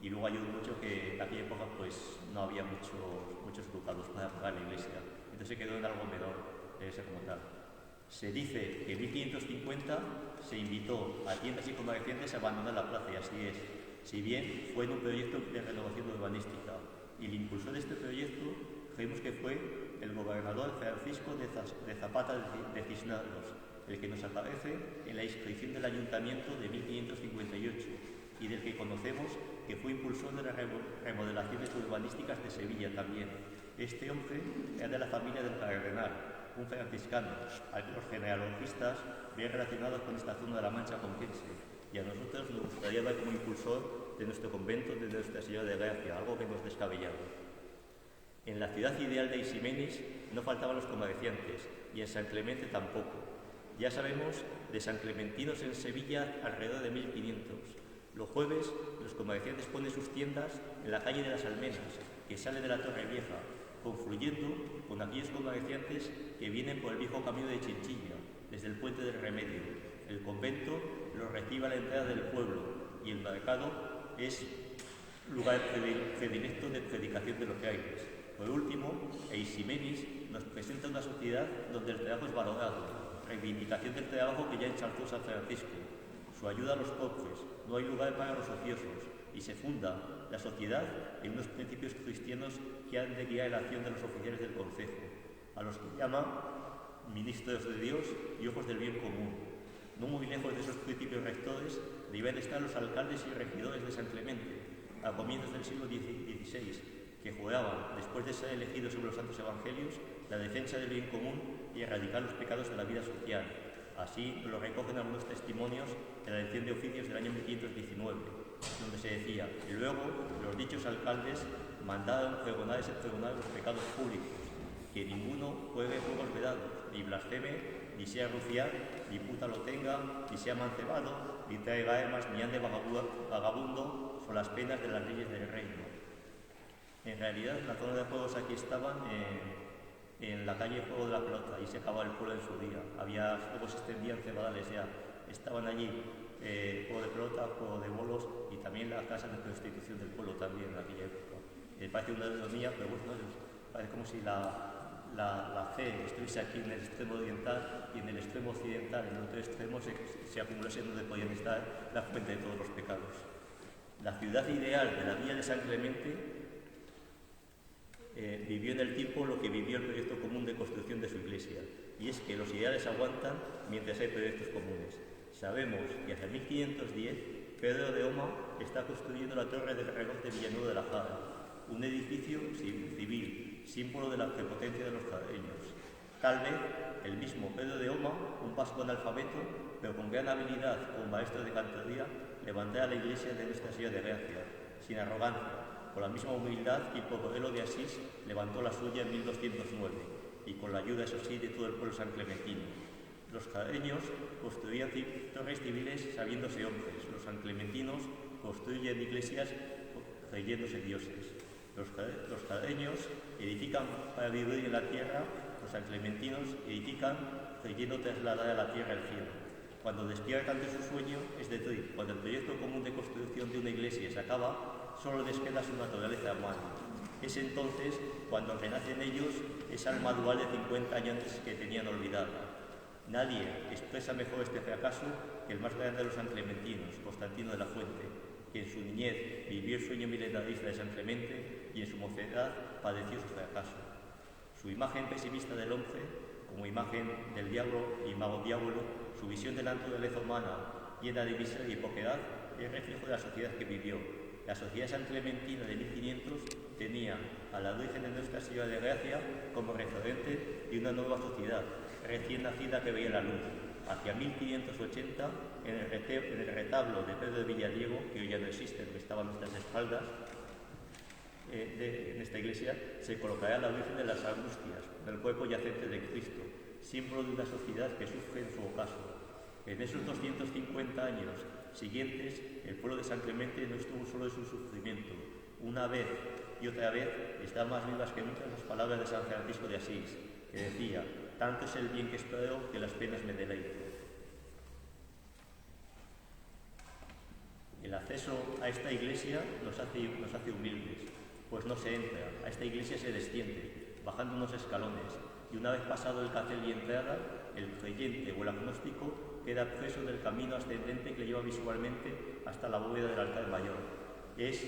y luego ayudó mucho que en aquella época pues no había muchos ducados para pagar la iglesia. Entonces se quedó en algo menor, debe ser como tal. Se dice que en 1550 se invitó a tiendas y comerciantes a abandonar la plaza, y así es. Si bien fue en un proyecto de renovación urbanística, y el impulsor de este proyecto creemos que fue el gobernador Francisco de Zapata de Cisneros, el que nos aparece en la inscripción del ayuntamiento de 1558 y del que conocemos que fue impulsor de las remodelaciones urbanísticas de Sevilla también. Este hombre era de la familia del cardenal, un franciscano, al que los genealogistas ven relacionados con esta zona de la Mancha conquense, y a nosotros nos gustaría ver como impulsor de nuestro convento de Nuestra Señora de Gracia, algo que hemos descabellado. En la ciudad ideal de Eiximenis no faltaban los comerciantes, y en San Clemente tampoco. Ya sabemos de San Clementinos en Sevilla alrededor de 1500. Los jueves los comerciantes ponen sus tiendas en la calle de las Almenas, que sale de la Torre Vieja, confluyendo con aquellos comerciantes que vienen por el viejo camino de Chinchilla, desde el puente del Remedio. El convento los recibe a la entrada del pueblo y el mercado es lugar predilecto de predicación de los frailes. Por último, Eiximenis nos presenta una sociedad donde el trabajo es valorado, reivindicación del trabajo que ya ensalzó San Francisco, su ayuda a los pobres, no hay lugar para los ociosos, y se funda la sociedad en unos principios cristianos que han de guiar la acción de los oficiales del concejo, a los que llama ministros de Dios y ojos del bien común. No muy lejos de esos principios rectores deben estar los alcaldes y regidores de San Clemente, a comienzos del siglo XVI, que juraban, después de ser elegidos sobre los santos evangelios, la defensa del bien común y erradicar los pecados de la vida social. Así lo recogen algunos testimonios de la elección de oficios del año 1519, donde se decía: y luego los dichos alcaldes mandaron pregonar los pecados públicos, que ninguno juegue juegos vedados, ni blasfeme, ni sea rufián, ni puta lo tenga, ni sea mancebado, ni traiga armas, ni ande vagabundo, son las penas de las leyes del reino. En realidad, la zona de juegos aquí estaban en la calle Juego de la Pelota, y se acababa el pueblo en su día. Luego se extendían cebadales ya. Estaban allí juego de pelota, juego de bolos y también la casa de prostitución del pueblo también en aquella época. Parece una ironía, pero bueno, parece como si la fe estuviese aquí en el extremo oriental y en el extremo occidental, en el otro extremo, se acumulase donde podían estar la fuente de todos los pecados. La ciudad ideal de la Villa de San Clemente vivió en el tiempo lo que vivió el proyecto común de construcción de su iglesia, y es que los ideales aguantan mientras hay proyectos comunes. Sabemos que hacia 1510 Pedro de Oma está construyendo la torre del reloj de Villanueva de la Jara, un edificio civil, símbolo de la prepotencia de los jareños. Tal vez el mismo Pedro de Oma, un vasco analfabeto, pero con gran habilidad como maestro de cantoría, levantará la iglesia de Nuestra Señora de Gracia, sin arrogancia, con la misma humildad que por Rodelo de Asís levantó la suya en 1209, y con la ayuda, eso sí, de todo el pueblo sanclementino. Los jareños construían torres civiles sabiéndose hombres, los sanclementinos construyen iglesias creyéndose dioses. Los jareños edifican para vivir en la tierra, los sanclementinos edifican creyendo trasladar a la tierra el cielo. Cuando despiertan de su sueño, es decir, cuando el proyecto común de construcción de una iglesia se acaba, solo les queda su naturaleza humana. Es entonces cuando renacen ellos esa alma dual de 50 años antes que tenían olvidada. Nadie expresa mejor este fracaso que el más grande de los sanclementinos, Constantino de la Fuente, que en su niñez vivió el sueño milenarista de San Clemente y en su mocedad padeció su fracaso. Su imagen pesimista del hombre, como imagen del diablo y mago diablo, su visión de la naturaleza humana llena de miseria y poquedad, es reflejo de la sociedad que vivió. La sociedad sanclementina de 1500 tenía a la Virgen de Nuestra Señora de Gracia como referente de una nueva sociedad, recién nacida que veía la luz. Hacia 1580, en el retablo de Pedro de Villadiego, que hoy ya no existe, que estaba a nuestras espaldas, en esta iglesia, se colocará la Virgen de las Angustias, del cuerpo yacente de Cristo, símbolo de una sociedad que sufre en su ocaso. En esos 250 años siguientes, el pueblo de San Clemente no estuvo solo en su sufrimiento. Una vez y otra vez están más vivas que nunca las palabras de San Francisco de Asís, que decía: tanto es el bien que espero que las penas me deleiten. El acceso a esta iglesia nos hace humildes, pues no se entra, a esta iglesia se desciende, bajando unos escalones, y una vez pasado el cancel y entrada, el creyente o el agnóstico queda preso del camino ascendente que le lleva visualmente hasta la bóveda del altar mayor. Es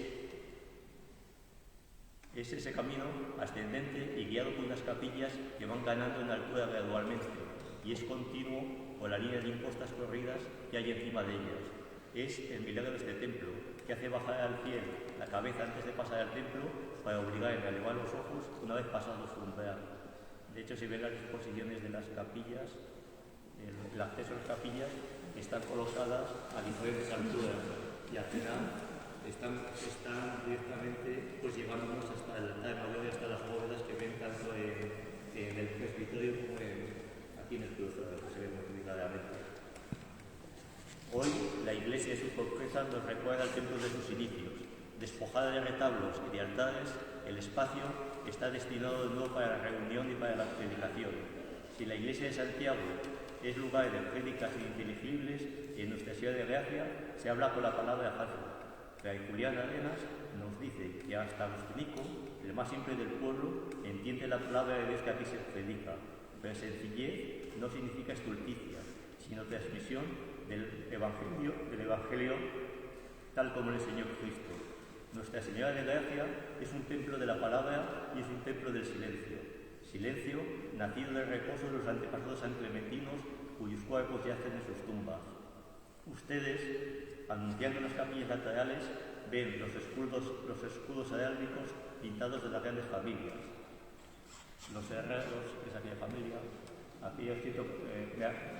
ese camino ascendente y guiado por unas capillas que van ganando en altura gradualmente, y es continuo por la línea de impostas corridas que hay encima de ellas. Es el milagro de este templo, que hace bajar al fiel la cabeza antes de pasar al templo para obligarle a elevar los ojos una vez pasado su umbral. De hecho, si ven las disposiciones de las capillas, el acceso a las capillas están colocadas a diferentes alturas y al final están directamente pues llevándonos hasta el altar mayor y hasta las bóvedas que ven tanto en el presbiterio como aquí en el claustro, que se ve muy claramente. Hoy la iglesia de su pobreza nos recuerda al templo de sus inicios. Despojada de retablos y de altares, el espacio está destinado de nuevo para la reunión y para la predicación. Si la iglesia de Santiago es lugar de prédicas ininteligibles, y en Nuestra Señora de Gracia se habla con la palabra fácil. Fray Julián Arenas nos dice que hasta Agustinico, el más simple del pueblo, entiende la palabra de Dios que aquí se predica, pero sencillez no significa estulticia, sino transmisión del Evangelio tal como le enseñó Cristo. Nuestra Señora de Gracia es un templo de la palabra y es un templo del silencio. Silencio nacido del reposo de los antepasados sanclementinos cuyos cuerpos yacen en sus tumbas. Ustedes, anunciando las capillas laterales, ven los escudos heráldicos pintados de las grandes familias. Los herreros de esa aquella familia. Aquí yo cito,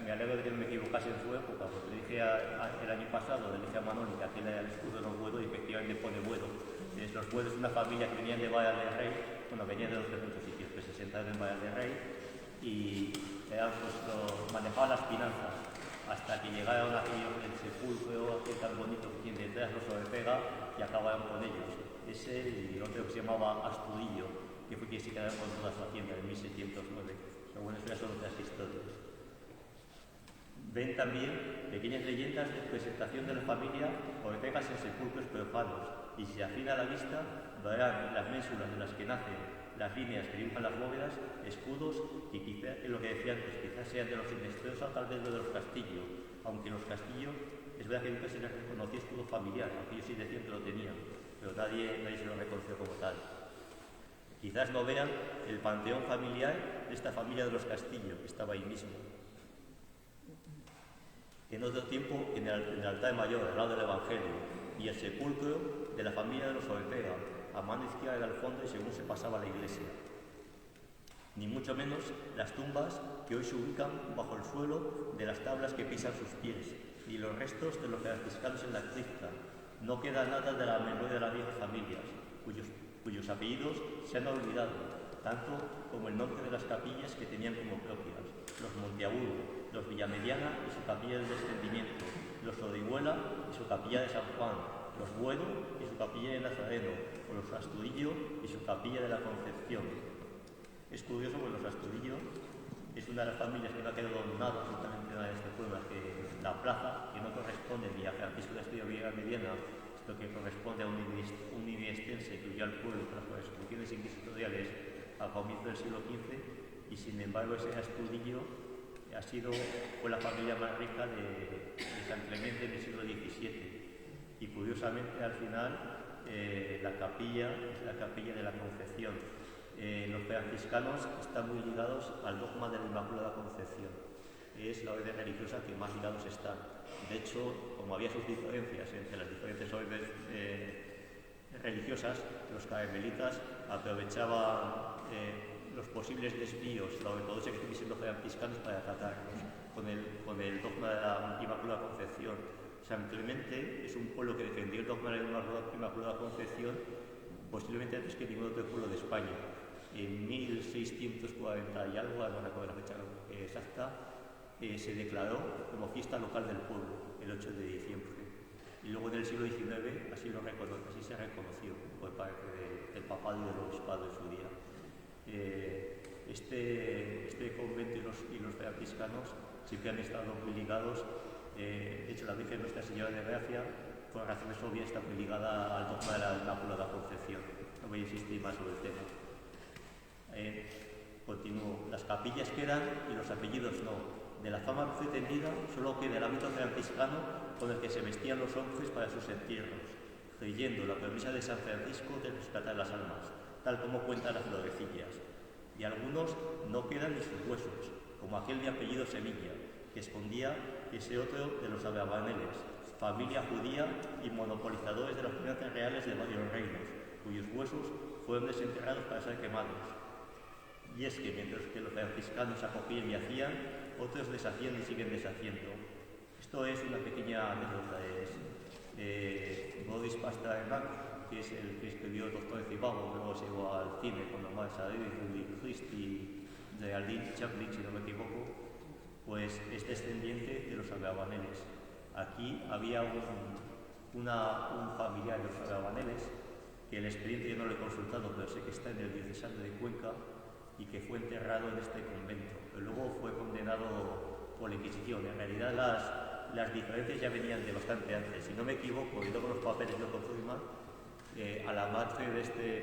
me alegro de que no me equivocase en su época, porque le dije el año pasado, le dije a Manoli que aquí era el escudo de los Buedos y efectivamente pone Buedo. Los Buedos es una familia que venían de Vallas del Rey, venían de los muchos sitios, que se sentaron en Vallas del Rey y manejaban las finanzas hasta que llegaron aquellos del sepulcro, aquel tan bonito que tiene detrás, lo sobrepega y acabaron con ellos. Ese y otro que se llamaba Astudillo, que fue quien se quedó con toda su hacienda en 1709. Pero bueno, estas son otras historias. Ven también pequeñas leyendas de presentación de la familia Ortegas en sepulcros profanos, y si se afina a la vista, verán las ménsulas de las que nacen las líneas que dibujan las bóvedas, escudos que quizás, es lo que decía antes, quizás sean de los Inestreros o tal vez de los Castillo, aunque los Castillo es verdad que nunca se les reconocía escudo familiar, aunque ellos sí decían que lo tenían, pero nadie se lo reconoció como tal. Quizás no vean el panteón familiar de esta familia de los Castillo, que estaba ahí mismo. En otro tiempo, en el altar mayor, al lado del Evangelio, y el sepulcro de la familia de los Ortega, a mano izquierda al fondo y según se pasaba a la iglesia. Ni mucho menos las tumbas que hoy se ubican bajo el suelo de las tablas que pisan sus pies, ni los restos de los franciscanos en la cripta. No queda nada de la memoria de las viejas familias, cuyos apellidos se han olvidado, tanto como el nombre de las capillas que tenían como propias: los Monteagudo, los Villamediana y su capilla del Descendimiento, los Orihuela y su capilla de San Juan, los Buedo y su capilla de Nazareno, o los Asturillo y su capilla de la Concepción. Es curioso porque los Asturillo es una de las familias que no ha quedado donada absolutamente nada de este pueblo, que la plaza, que no corresponde ni a Francisco de Estudio Villamediana, esto que corresponde a un iniestense que huyó al pueblo tras las persecuciones inquisitoriales a comienzos del siglo XV, y sin embargo ese Asturillo fue la familia más rica de San Clemente en el siglo XVII, y curiosamente al final la capilla es la capilla de la Concepción. Los franciscanos están muy ligados al dogma de la Inmaculada Concepción, es la orden religiosa que más ligados están. De hecho, como había sus diferencias entre las diferentes órdenes religiosas, los carmelitas aprovechaban los posibles desvíos, sobre todo si estuviesen los franciscanos, para tratarlos con el dogma de la Inmaculada Concepción. San Clemente es un pueblo que defendió el dogma de la Inmaculada Concepción posiblemente antes que ningún otro pueblo de España. En 1640 y algo, no recuerdo la fecha exacta, se declaró como fiesta local del pueblo, el 8 de diciembre. Y luego en el siglo XIX así se reconoció por parte del papado y del obispado en su día. Este convento y los franciscanos siempre han estado muy ligados. De hecho, la Virgen Nuestra Señora de Gracia, por razones obvias, está muy ligada al dogma de la Inmaculada Concepción. No voy a insistir más sobre el tema. Continúo. Las capillas quedan y los apellidos no. De la fama pretendida solo queda el hábito franciscano con el que se vestían los hombres para sus entierros, creyendo la promesa de San Francisco de rescatar las almas, tal como cuentan las florecillas. Y algunos no quedan ni sus huesos, como aquel de apellido Sevilla, que escondía ese otro de los Abrabaneles, familia judía y monopolizadores de las finanzas reales de varios reinos, cuyos huesos fueron desenterrados para ser quemados. Y es que mientras que los franciscanos acogían y hacían, otros deshacían y siguen deshaciendo. Esto es una pequeña anécdota. Boris Pasternak, que es el que escribió Doctor Cibago, luego se llevó al cine con Omar Saadi, Rudy Christie, Geraldine Chaplin, si no me equivoco, pues es descendiente de los Abrabaneles. Aquí había un familiar de los Abrabaneles, que el expediente yo no lo he consultado, pero sé que está en el diocesano de Cuenca, y que fue enterrado en este convento, pero luego fue condenado por la Inquisición. En realidad las diferencias ya venían de bastante antes. Si no me equivoco, y luego los papeles lo confirman, a la madre de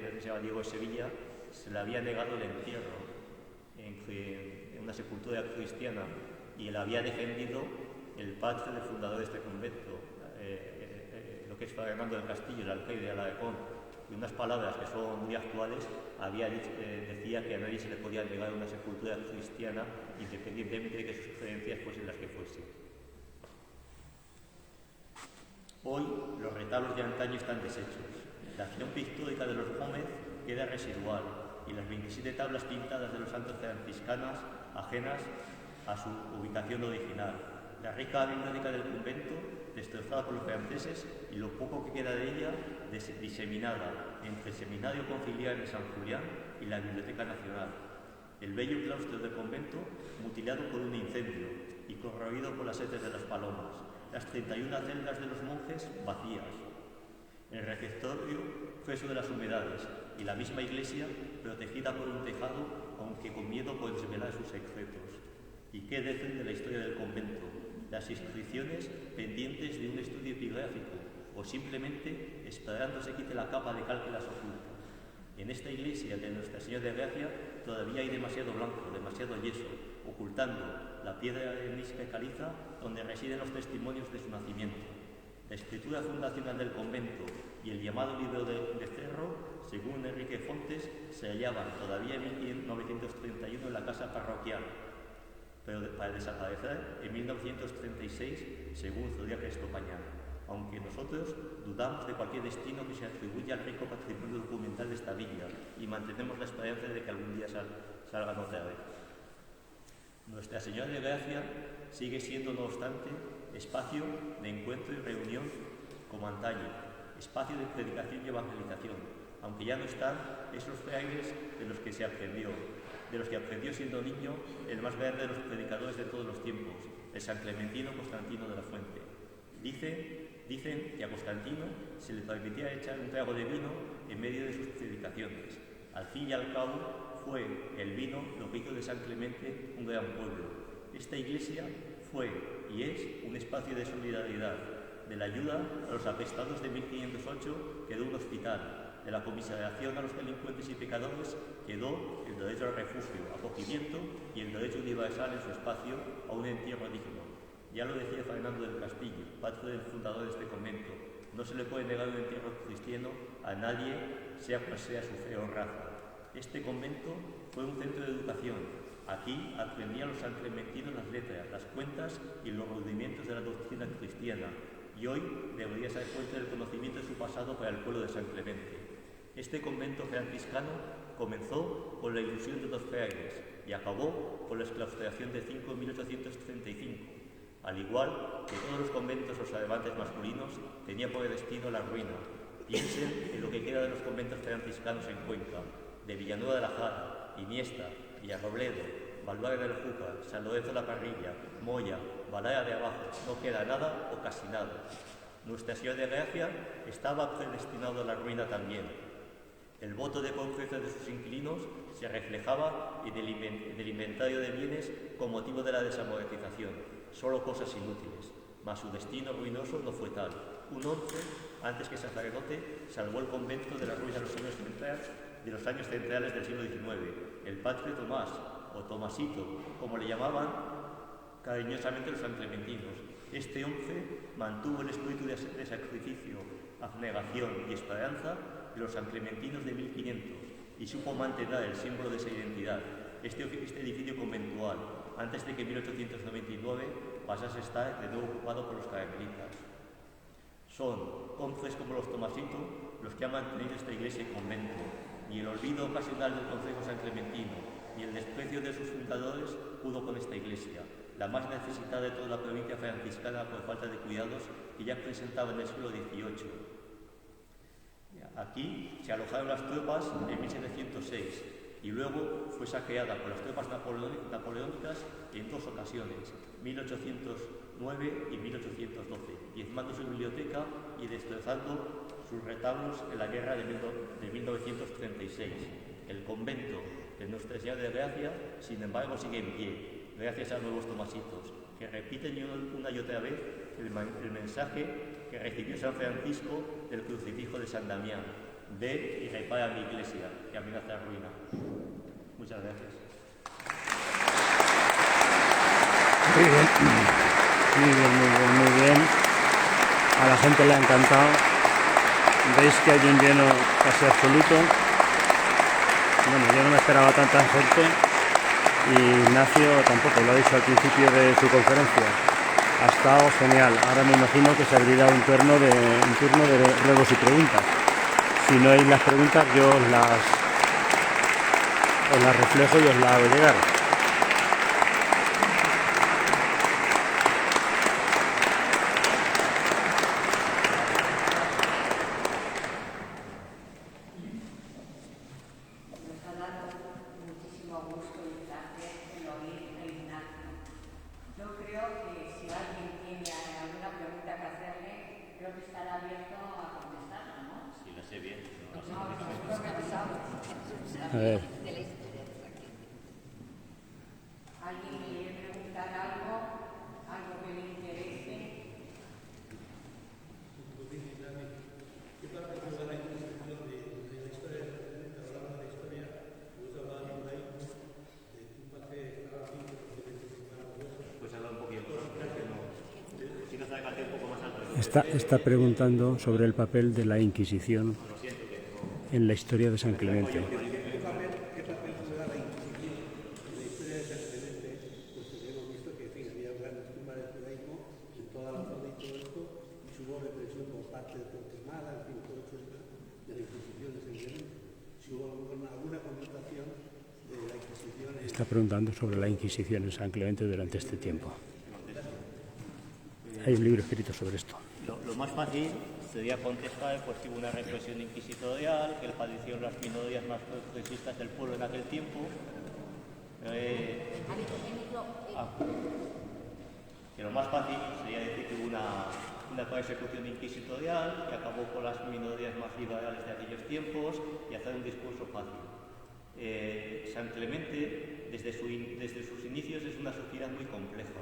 que se llama Diego de Sevilla, se le había negado el entierro en una sepultura cristiana, y él había defendido el padre del fundador de este convento, lo que es Fernando del Castillo, el alcaide de Alarcón. Y unas palabras que son muy actuales, decía que a nadie se le podía negar una sepultura cristiana, independientemente de que sus creencias fuesen las que fuesen. Hoy los retablos de antaño están deshechos. La acción pictórica de los Gómez queda residual, y las 27 tablas pintadas de los santos franciscanos ajenas a su ubicación original. La rica biblioteca del convento, destrozada por los franceses, y lo poco que queda de ella diseminada entre el Seminario Conciliar de San Julián y la Biblioteca Nacional. El bello claustro del convento, mutilado por un incendio y corroído por las heces de las palomas. Las 31 celdas de los monjes vacías. El refectorio fue eso de las humedades y la misma iglesia protegida por un tejado, aunque con miedo por desvelar sus secretos. ¿Y qué decir de la historia del convento? Las inscripciones pendientes de un estudio epigráfico o simplemente esperando se quite la capa de cal que las oculta. En esta iglesia de Nuestra Señora de Gracia todavía hay demasiado blanco, demasiado yeso, ocultando la piedra arenisca caliza donde residen los testimonios de su nacimiento. La escritura fundacional del convento y el llamado libro de Cerro, según Enrique Fontes, se hallaban todavía en 1931 en la casa parroquial, pero para desaparecer en 1936, según Zodiaco Estopañán, aunque nosotros dudamos de cualquier destino que se atribuya al rico patrimonio documental de esta villa y mantenemos la esperanza de que algún día salgan otra vez. Nuestra Señora de Gracia sigue siendo, no obstante, espacio de encuentro y reunión como antaño, espacio de predicación y evangelización, aunque ya no están esos frailes de los que aprendió siendo niño el más grande de los predicadores de todos los tiempos, el San Clementino Constantino de la Fuente. Dicen que a Constantino se le permitía echar un trago de vino en medio de sus predicaciones. Al fin y al cabo, fue el vino lo que hizo de San Clemente un gran pueblo. Esta iglesia fue y es un espacio de solidaridad, de la ayuda a los apestados de 1508 quedó un hospital, de la comiseración a los delincuentes y pecadores quedó el derecho al refugio, acogimiento y el derecho universal en su espacio a un entierro digno. Ya lo decía Fernando del Castillo, padre del fundador de este convento, no se le puede negar un entierro cristiano a nadie, sea cual sea su fe o raza. Este convento fue un centro de educación. Aquí aprendían los sanclementinos las letras, las cuentas y los rudimentos de la doctrina cristiana, y hoy debería ser fuente del conocimiento de su pasado para el pueblo de San Clemente. Este convento franciscano comenzó con la ilusión de 2 frailes y acabó con la exclaustración de 5 en 1835. Al igual que todos los conventos observantes masculinos, tenía por destino la ruina. Piensen en lo que queda de los conventos franciscanos en Cuenca, de Villanueva de la Jara, Iniesta, Villarrobledo, Balbara del Júcar, San Lorenzo de la Parrilla, Moya, Balaya de Abajo. No queda nada o casi nada. Nuestra Señora de Gracia estaba predestinado a la ruina también. El voto de pobreza de sus inquilinos se reflejaba en el inventario de bienes con motivo de la desamortización, solo cosas inútiles, mas su destino ruinoso no fue tal. Un hombre, antes que sacerdote, salvó el convento de la ruina de los años centrales del siglo XIX, el padre Tomás, o Tomasito, como le llamaban cariñosamente los sanclementinos. Este hombre mantuvo el espíritu de sacrificio, abnegación y esperanza de los sanclementinos de 1500 y supo mantener el símbolo de esa identidad. Este edificio conventual, antes de que en 1899 pasase a estar de nuevo ocupado por los carmelitas. Son hombres como los Tomasitos los que han mantenido esta iglesia y convento, y el olvido ocasional del Consejo San Clementino y el desprecio de sus fundadores pudo con esta iglesia, la más necesitada de toda la provincia franciscana por falta de cuidados que ya presentaba en el siglo XVIII. Aquí se alojaron las tropas en 1706 y luego fue saqueada por las tropas napoleónicas en 2 ocasiones, 1809 y 1812, diezmando su biblioteca y destrozando sus retablos en la guerra de 1936. El convento de Nuestra Señora de Gracia, sin embargo, sigue en pie, gracias a nuevos tomasitos, que repiten una y otra vez el mensaje que recibió San Francisco del crucifijo de San Damián: ve y repara mi iglesia, que amenaza ruina. Muchas gracias. Muy bien. A la gente le ha encantado. Veis que hay un lleno casi absoluto. Bueno, yo no me esperaba tanta gente y Ignacio tampoco, lo ha dicho al principio de su conferencia. Ha estado genial. Ahora me imagino que se abrirá un turno de ruegos y preguntas. Si no hay las preguntas, yo os las reflejo y os las hago llegar. Creo que estará abierto a contestar, ¿no? A ver. de la historia de San Clemente. ¿Alguien me quiere preguntar algo? ¿Algo que le interese? ¿Qué parte de la institución de la historia de San Clemente? Hablamos de la historia, vos hablabas de un laico, de un papel Pues habla un poquito, si no sabe un poco más alto. Está preguntando sobre el papel de la Inquisición en la historia de San Clemente. ¿Qué papel juega la Inquisición en la historia de San Clemente? Pues hemos visto que, en fin, había grandes tumbas de judaísmo en toda la zona y todo esto, y hubo represión por parte de Torquemada, en fin, todo esto de la Inquisición de San Clemente. Si hubo alguna connotación de la Inquisición en... Está preguntando sobre la Inquisición en San Clemente durante este tiempo. Hay un libro escrito sobre esto. Lo más fácil sería contestar pues que hubo una represión inquisitorial, que padecieron las minorías más progresistas del pueblo en aquel tiempo. Que lo más fácil sería decir que hubo una persecución inquisitorial que acabó con las minorías más liberales de aquellos tiempos y hacer un discurso fácil. San Clemente, desde sus inicios, es una sociedad muy compleja.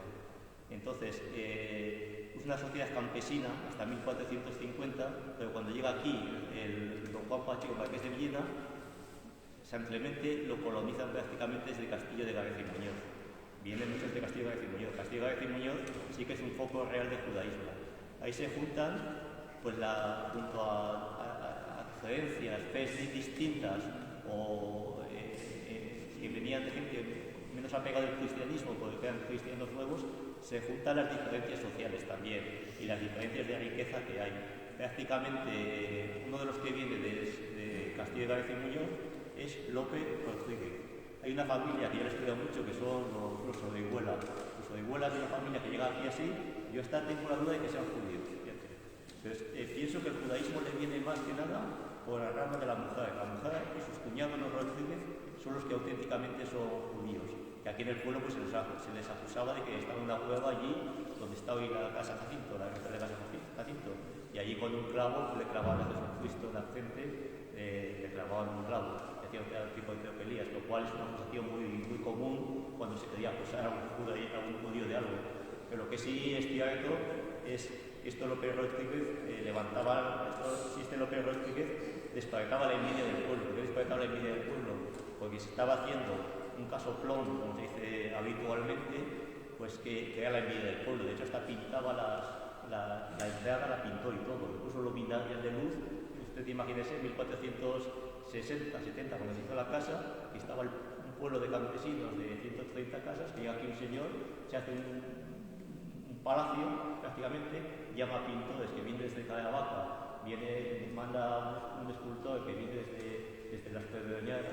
Entonces, es una sociedad campesina hasta 1450, pero cuando llega aquí el don Juan Pacheco Marqués de Villena, San Clemente lo colonizan prácticamente desde Castillo de García y Muñoz. Vienen muchos de Castillo de García y Muñoz. Castillo de García y Muñoz sí que es un foco real de judaísmo. Ahí se juntan, pues junto a creencias, fes distintas o que venían de gente menos apegada al cristianismo, porque eran cristianos nuevos, se juntan las diferencias sociales también y las diferencias de riqueza que hay. Prácticamente uno de los que viene de Castillo de García y Muñoz es López Rodríguez. Hay una familia que yo le he estudiado mucho que son los Orihuela. Los Orihuela es una familia que llega aquí así. Yo hasta tengo la duda de que sean judíos. Entonces, pienso que el judaísmo le viene más que nada por la rama de la mujer. La mujer y sus cuñados, los Rodríguez, son los que auténticamente son judíos. Que aquí en el pueblo pues, se les acusaba de que estaba una cueva allí donde está hoy la Casa Jacinto, la de Casa Jacinto. Y allí con un clavo le clavaban a Jesucristo en la frente, le clavaban un clavo. Hacían cada tipo de tropelías, lo cual es una acusación muy común cuando se quería acusar a un judío de algo. Pero lo que sí es cierto es que esto López Rodríguez López Rodríguez despertaba la envidia del pueblo. ¿Por qué despertaba la envidia del pueblo? Porque se estaba haciendo un casoplón, como se dice habitualmente, pues que era la envidia del pueblo. De hecho, hasta pintaba la entrada, la pintó y todo. Incluso luminarias de luz. Usted imagínese, en 1460, 70, cuando se hizo la casa, que estaba un pueblo de campesinos de 130 casas, que llega aquí un señor, se hace un palacio, prácticamente, llama a pintores que vienen desde Caravaca, manda un escultor que viene desde las Pedroñadas,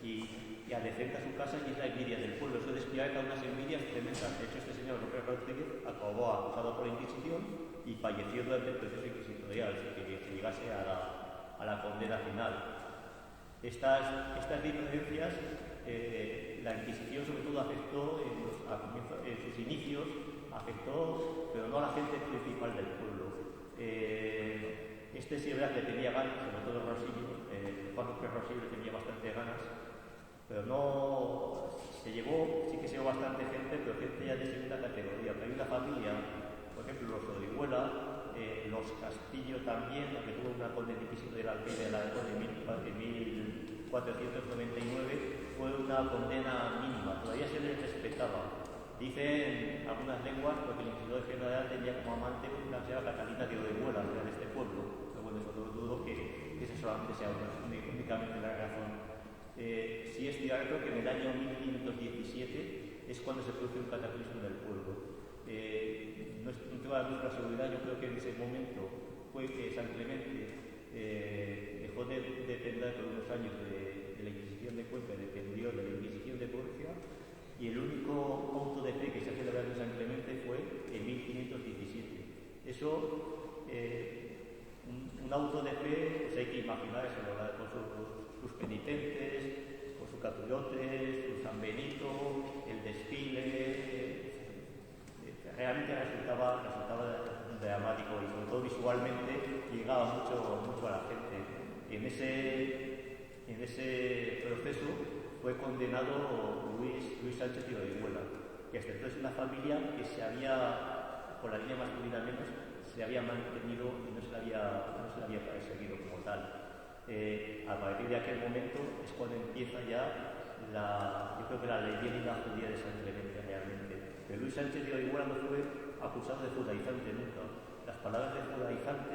y adecenta su casa y es la envidia del pueblo. Eso despierta unas envidias tremendas. De hecho, este señor López Rodríguez acabó acusado por la Inquisición y falleció durante el proceso inquisitorial, sin que se llegase a la condena final. Estas diferencias, la Inquisición sobre todo afectó en sus inicios, pero no a la gente principal del pueblo. Sí es verdad que tenía ganas, sobre todo Rosillo, Juan López Rosillo tenía bastante ganas, pero no sí que se llevó bastante gente, pero gente ya de segunda categoría. Hay una familia, por ejemplo, los Orihuela, los Castillo también, que tuvo una condena inquisitorial de la de 1499, fue una condena mínima, todavía se les respetaba. Dicen algunas lenguas, porque el inquisidor general tenía como amante una señora Catalina de Orihuela, de este pueblo, pero bueno, eso lo dudo que eso solamente sea únicamente la razón. Sí es cierto que en el año 1517 es cuando se produce un cataclismo en el pueblo. No tengo la seguridad, yo creo que en ese momento fue que San Clemente dejó de depender por unos años de la Inquisición de Cuenca, dependió de la Inquisición de Murcia, y el único auto de fe que se ha celebrado en San Clemente fue en 1517. Eso, un auto de fe, pues hay que imaginar eso, con sus penitentes, con sus capirotes, su San Benito, el desfile, realmente resultaba dramático y sobre todo visualmente llegaba mucho a la gente. En ese proceso fue condenado Luis Sánchez de Orihuela, que hasta entonces una familia que se había, por la línea masculina al menos, se había mantenido y no se la había perseguido como tal. A partir de aquel momento es cuando empieza ya yo creo que la leyenda judía de San Clemente realmente. Pero Luis Sánchez de Orihuela no fue acusado de judaizante nunca. Las palabras de judaizante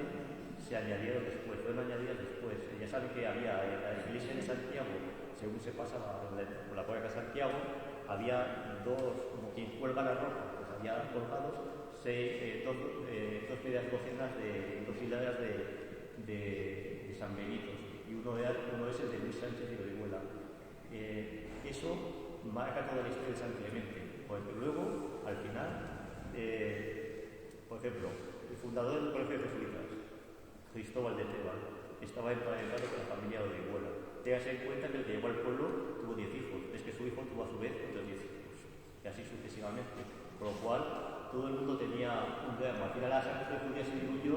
se añadieron después, fueron añadidas después. Ya saben que había en la iglesia de Santiago, según se pasaba por la puerta de Santiago, había como quien cuelga la ropa, pues había colgados dos medias docenas de dos hiladas de San Benito, y uno es el de Luis Sánchez de Orihuela. Eso marca toda la historia de San Clemente, porque luego, al final, por ejemplo, el fundador del Colegio de Jesuitas, Cristóbal de Tebas, estaba emparentado con la familia de Orihuela. Téngase en cuenta que el que llegó al pueblo tuvo 10 hijos, es que su hijo tuvo a su vez otros 10 hijos, y así sucesivamente. Por lo cual, todo el mundo tenía un drama. Al final la sangre judía se diluyó,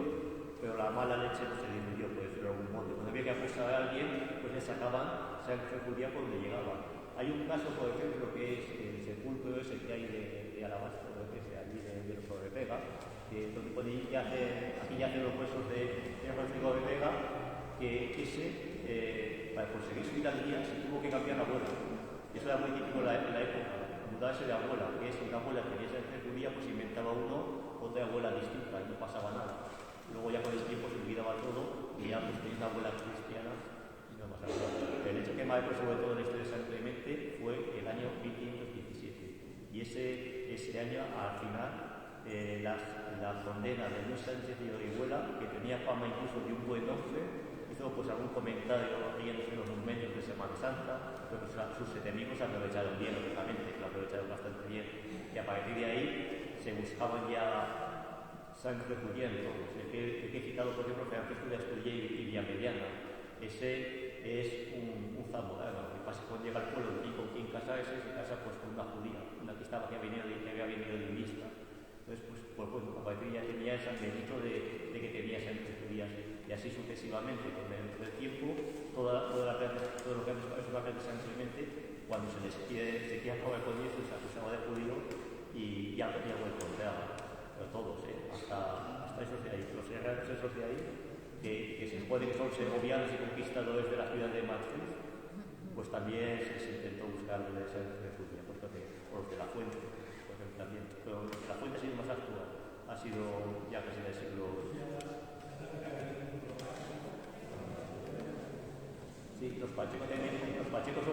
pero la mala leche no se diluyó, por decirlo de algún modo. Cuando había que acusar a alguien, pues le sacaban sangre judía por donde llegaba. Hay un caso, por ejemplo, que es el sepulcro ese que hay de Alabastro, que es de allí de los Sobrepega, donde aquí yacen los huesos de Rodrigo de Vega, que ese, para conseguir su vida al día, se tuvo que cambiar la abuela. Eso era muy típico en la época, mudarse de abuela, que es una abuela que tenía sangre judía, pues inventaba otra abuela distinta y no pasaba nada. Luego ya con el tiempo se olvidaba todo y ya pues tenía una abuela cristiana y no pasaba nada. El hecho que marcó sobre todo en la historia de San Clemente fue el año 1517, y ese año al final la condena de Luis Sánchez de Orihuela, que tenía fama incluso de un buen hombre, hizo pues algún comentario riéndose en los medios de Semana Santa, pero pues, sus enemigos aprovecharon bien, lógicamente, lo aprovecharon bastante bien, y a partir de ahí se buscaban ya sangre judía en todos. El que he citado, por ejemplo, Francisco de Asturias y Villamediana, ese es un zamorano, que pasa cuando llega al pueblo y con quien casarse, se casa pues con una judía, una que había venido de Lista. Entonces, pues bueno, a partir de ahí tenía ese ambiente de que tenía sangre judías, y así sucesivamente, con el tiempo, todo lo que antes personajes de San Clemente, cuando se quiere acabar con eso, se acusaba de judío y ya golpeaba. Pero todos, hasta esos de ahí, los hermanos esos de ahí, que se supone que son segovianos y conquistadores de la ciudad de Madrid, pues también se intentó buscar de sangre judía, por los de la Fuente, por ejemplo, también. Pero la Fuente ha sido más actual, ha sido ya casi del siglo. Sí, los Pacheco también, los Pacheco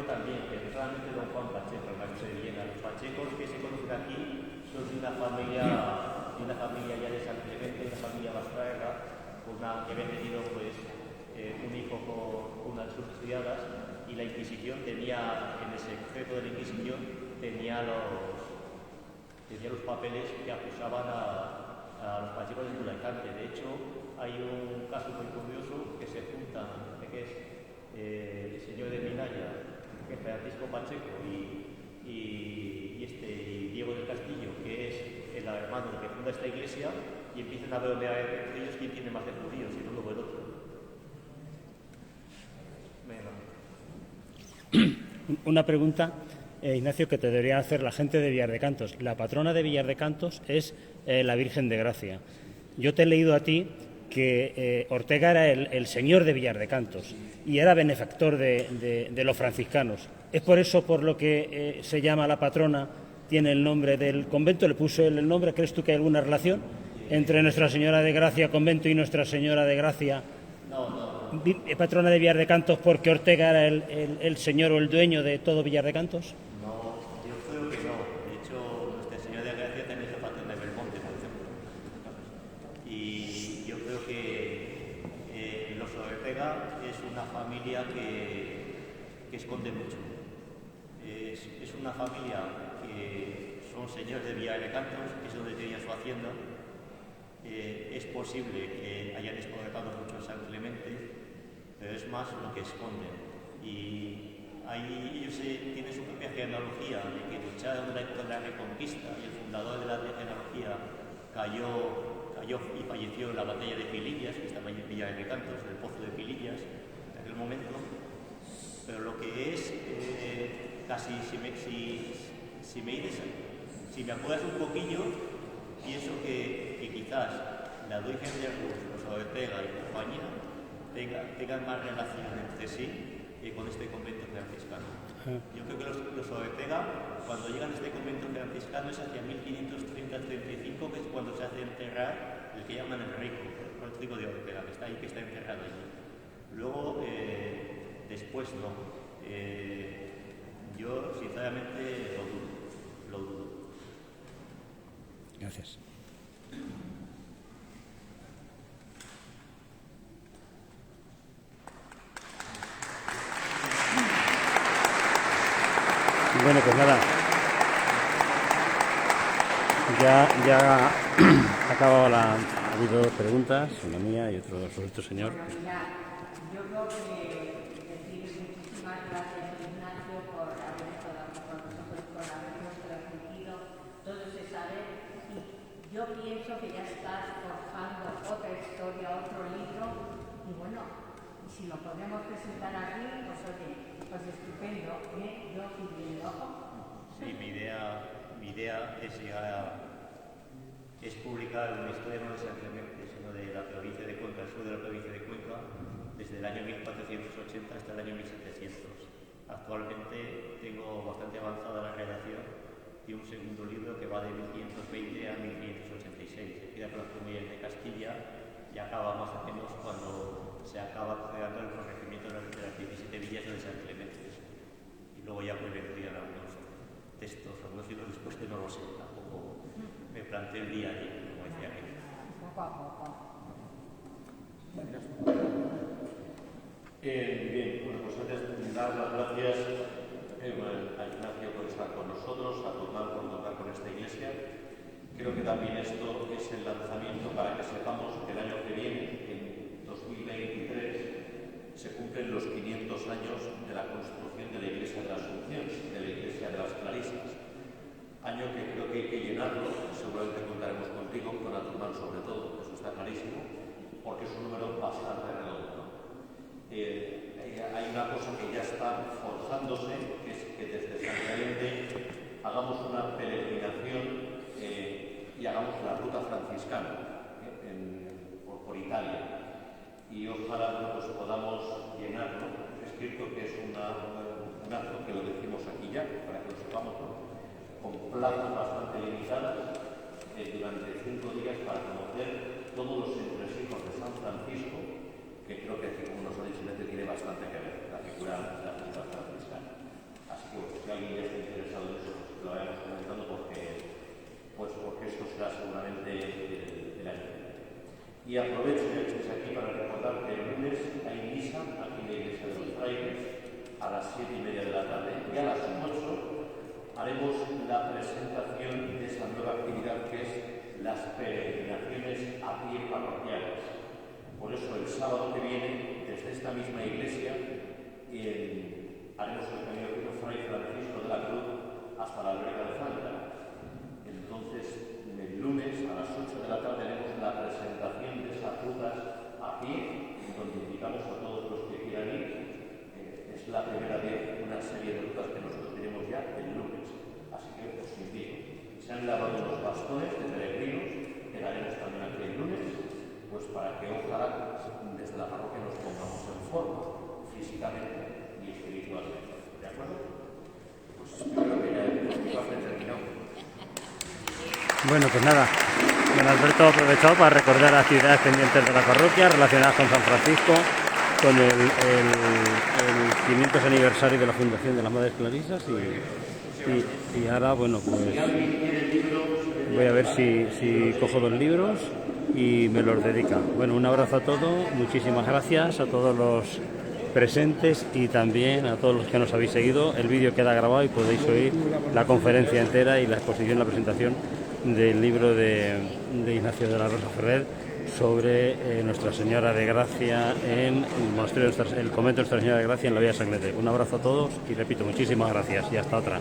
también, que no solamente don Juan Pacheco, el maestro de Viena. Los Pachecos que se conocen aquí son de una familia ya de San Clemente, una familia vascarga, que había tenido pues un hijo con una de sus criadas, y la Inquisición tenía, en el secreto de la Inquisición, tenía los papeles que acusaban a los Pachecos de judaizante. De hecho, hay un caso muy curioso que se juntan, que es el señor de Minaya, que es Francisco Pacheco, y Diego del Castillo, que es el hermano que funda esta iglesia, y empiezan a ver entre ellos quién tiene más de judíos, y uno o el otro. Una pregunta, Ignacio, que te debería hacer la gente de Villar de Cantos. La patrona de Villar de Cantos es la Virgen de Gracia. Yo te he leído a ti que Ortega era el señor de Villar de Cantos y era benefactor de los franciscanos. ¿Es por eso por lo que se llama la patrona, tiene el nombre del convento, le puso el nombre? ¿Crees tú que hay alguna relación entre Nuestra Señora de Gracia convento y Nuestra Señora de Gracia patrona de Villar de Cantos, porque Ortega era el señor o el dueño de todo Villar de Cantos? No, yo creo que no. De hecho, Nuestra Señora de Gracia también es la patrona de Belmonte, por ejemplo. Y yo creo que los Ortega es una familia que esconde mucho. Es una familia que son señores de Villar de Cantos, que es donde tenía su hacienda. Es posible que hayan explotado mucho en San Clemente, pero es más lo que esconden. Y ahí ellos tienen su propia genealogía, de que lucharon en la época de la Reconquista, y el fundador de la genealogía cayó y falleció en la batalla de Pilillas, que estaba en Villar de Cantos, en el pozo de Pilillas, en aquel momento. casi, si me apuras un poquillo, pienso que quizás la Virgen de los Ortega y compañía tengan más relación entre sí que con este convento franciscano. Yo creo que los Ortega, cuando llegan a este convento franciscano, es hacia 1530-35, que es cuando se hace enterrar el que llaman el Rico de Ortega, que está ahí, que está enterrado allí. Luego, después no. Yo, sinceramente, lo dudo. Gracias. Bueno, pues nada, ya ha acabado ha habido dos preguntas, una mía y otra sobre otro señor. Bueno, mira, yo creo que decir muchísimas gracias, Ignacio, por haber estado aquí con nosotros, por habernos transmitido todo ese saber. Y yo pienso que ya estás forjando otra historia, otro libro, y bueno, y si lo podemos presentar aquí, pues oye, pues estupendo, ¿eh? Yo pidiendo. Sí, mi idea es es publicar una historia no de San Clemente, sino de la provincia de Cuenca, el sur de la provincia de Cuenca, desde el año 1480 hasta el año 1700. Actualmente tengo bastante avanzada la redacción y un segundo libro que va de 1520 a 1586. Empieza con las comunidades de Castilla y acaba más o menos cuando se acaba creando el corregimiento de las 17 villas de San Clemente. Y luego ya pues vendrían algunos textos, algunos libros después que no lo sé, tampoco me planteo el día a día, como decía aquel. Poco a poco. Bien, bueno, pues antes de dar las gracias a Ignacio por estar con nosotros, a Tomás por contar con esta iglesia. Creo que también esto es el lanzamiento para que sepamos que el año que viene, en 2023, se cumplen los 500 años de la construcción de la Iglesia de la Asunción, de la Iglesia de las Clarisas. Año que creo que hay que llenarlo, seguramente contaremos contigo, con Atumán sobre todo, eso está clarísimo, porque es un número bastante redondo. Hay una cosa que ya está forjándose, que es que desde San Clemente hagamos una peregrinación y hagamos la ruta franciscana por Italia. Y ojalá pues, podamos llenarlo. Es cierto que es un acto que lo decimos aquí ya, para que lo sepamos, ¿no? Con plazas bastante limitadas durante 5 días para conocer todos los entresijos de San Francisco, que creo que, como nos ha dicho, tiene bastante que ver la figura de la ciudad franciscana. Así que si alguien ya está interesado en eso, pues lo vayamos comentando porque esto será seguramente el año. Y aprovecho ya que estés aquí para recordar que el lunes hay misa aquí en la Iglesia de los Frailes a las 7:30 de la tarde y a las 8 haremos la presentación de esa nueva actividad que es las peregrinaciones a pie parroquiales. Por eso el sábado que viene, desde esta misma iglesia, haremos el camino de Fray Francisco de la Cruz hasta la Alberca de Fanta. Entonces, el lunes a las 8 de la tarde haremos la presentación de esas rutas a pie, donde invitamos a todos los que quieran ir. Es la primera vez una serie de rutas que nosotros tenemos ya el lunes. Así que os invito. Se han lavado los bastones de peregrinos, que daremos también aquí el lunes, pues para que ojalá desde la parroquia nos pongamos en forma, físicamente y espiritualmente. ¿De acuerdo? Pues espero que ya hemos terminado. Bueno, pues nada, don Alberto ha aprovechado para recordar actividades pendientes de la parroquia relacionadas con San Francisco, con el 500 aniversario de la fundación de las Madres Clarisas y ahora, bueno, pues voy a ver si cojo 2 libros y me los dedica. Bueno, un abrazo a todos, muchísimas gracias a todos los presentes y también a todos los que nos habéis seguido. El vídeo queda grabado y podéis oír la conferencia entera y la exposición, la presentación del libro de Ignacio de la Rosa Ferrer sobre Nuestra Señora de Gracia en el monasterio, el convento de Nuestra Señora de Gracia en la Villa de San Clemente. Un abrazo a todos y repito, muchísimas gracias y hasta otra.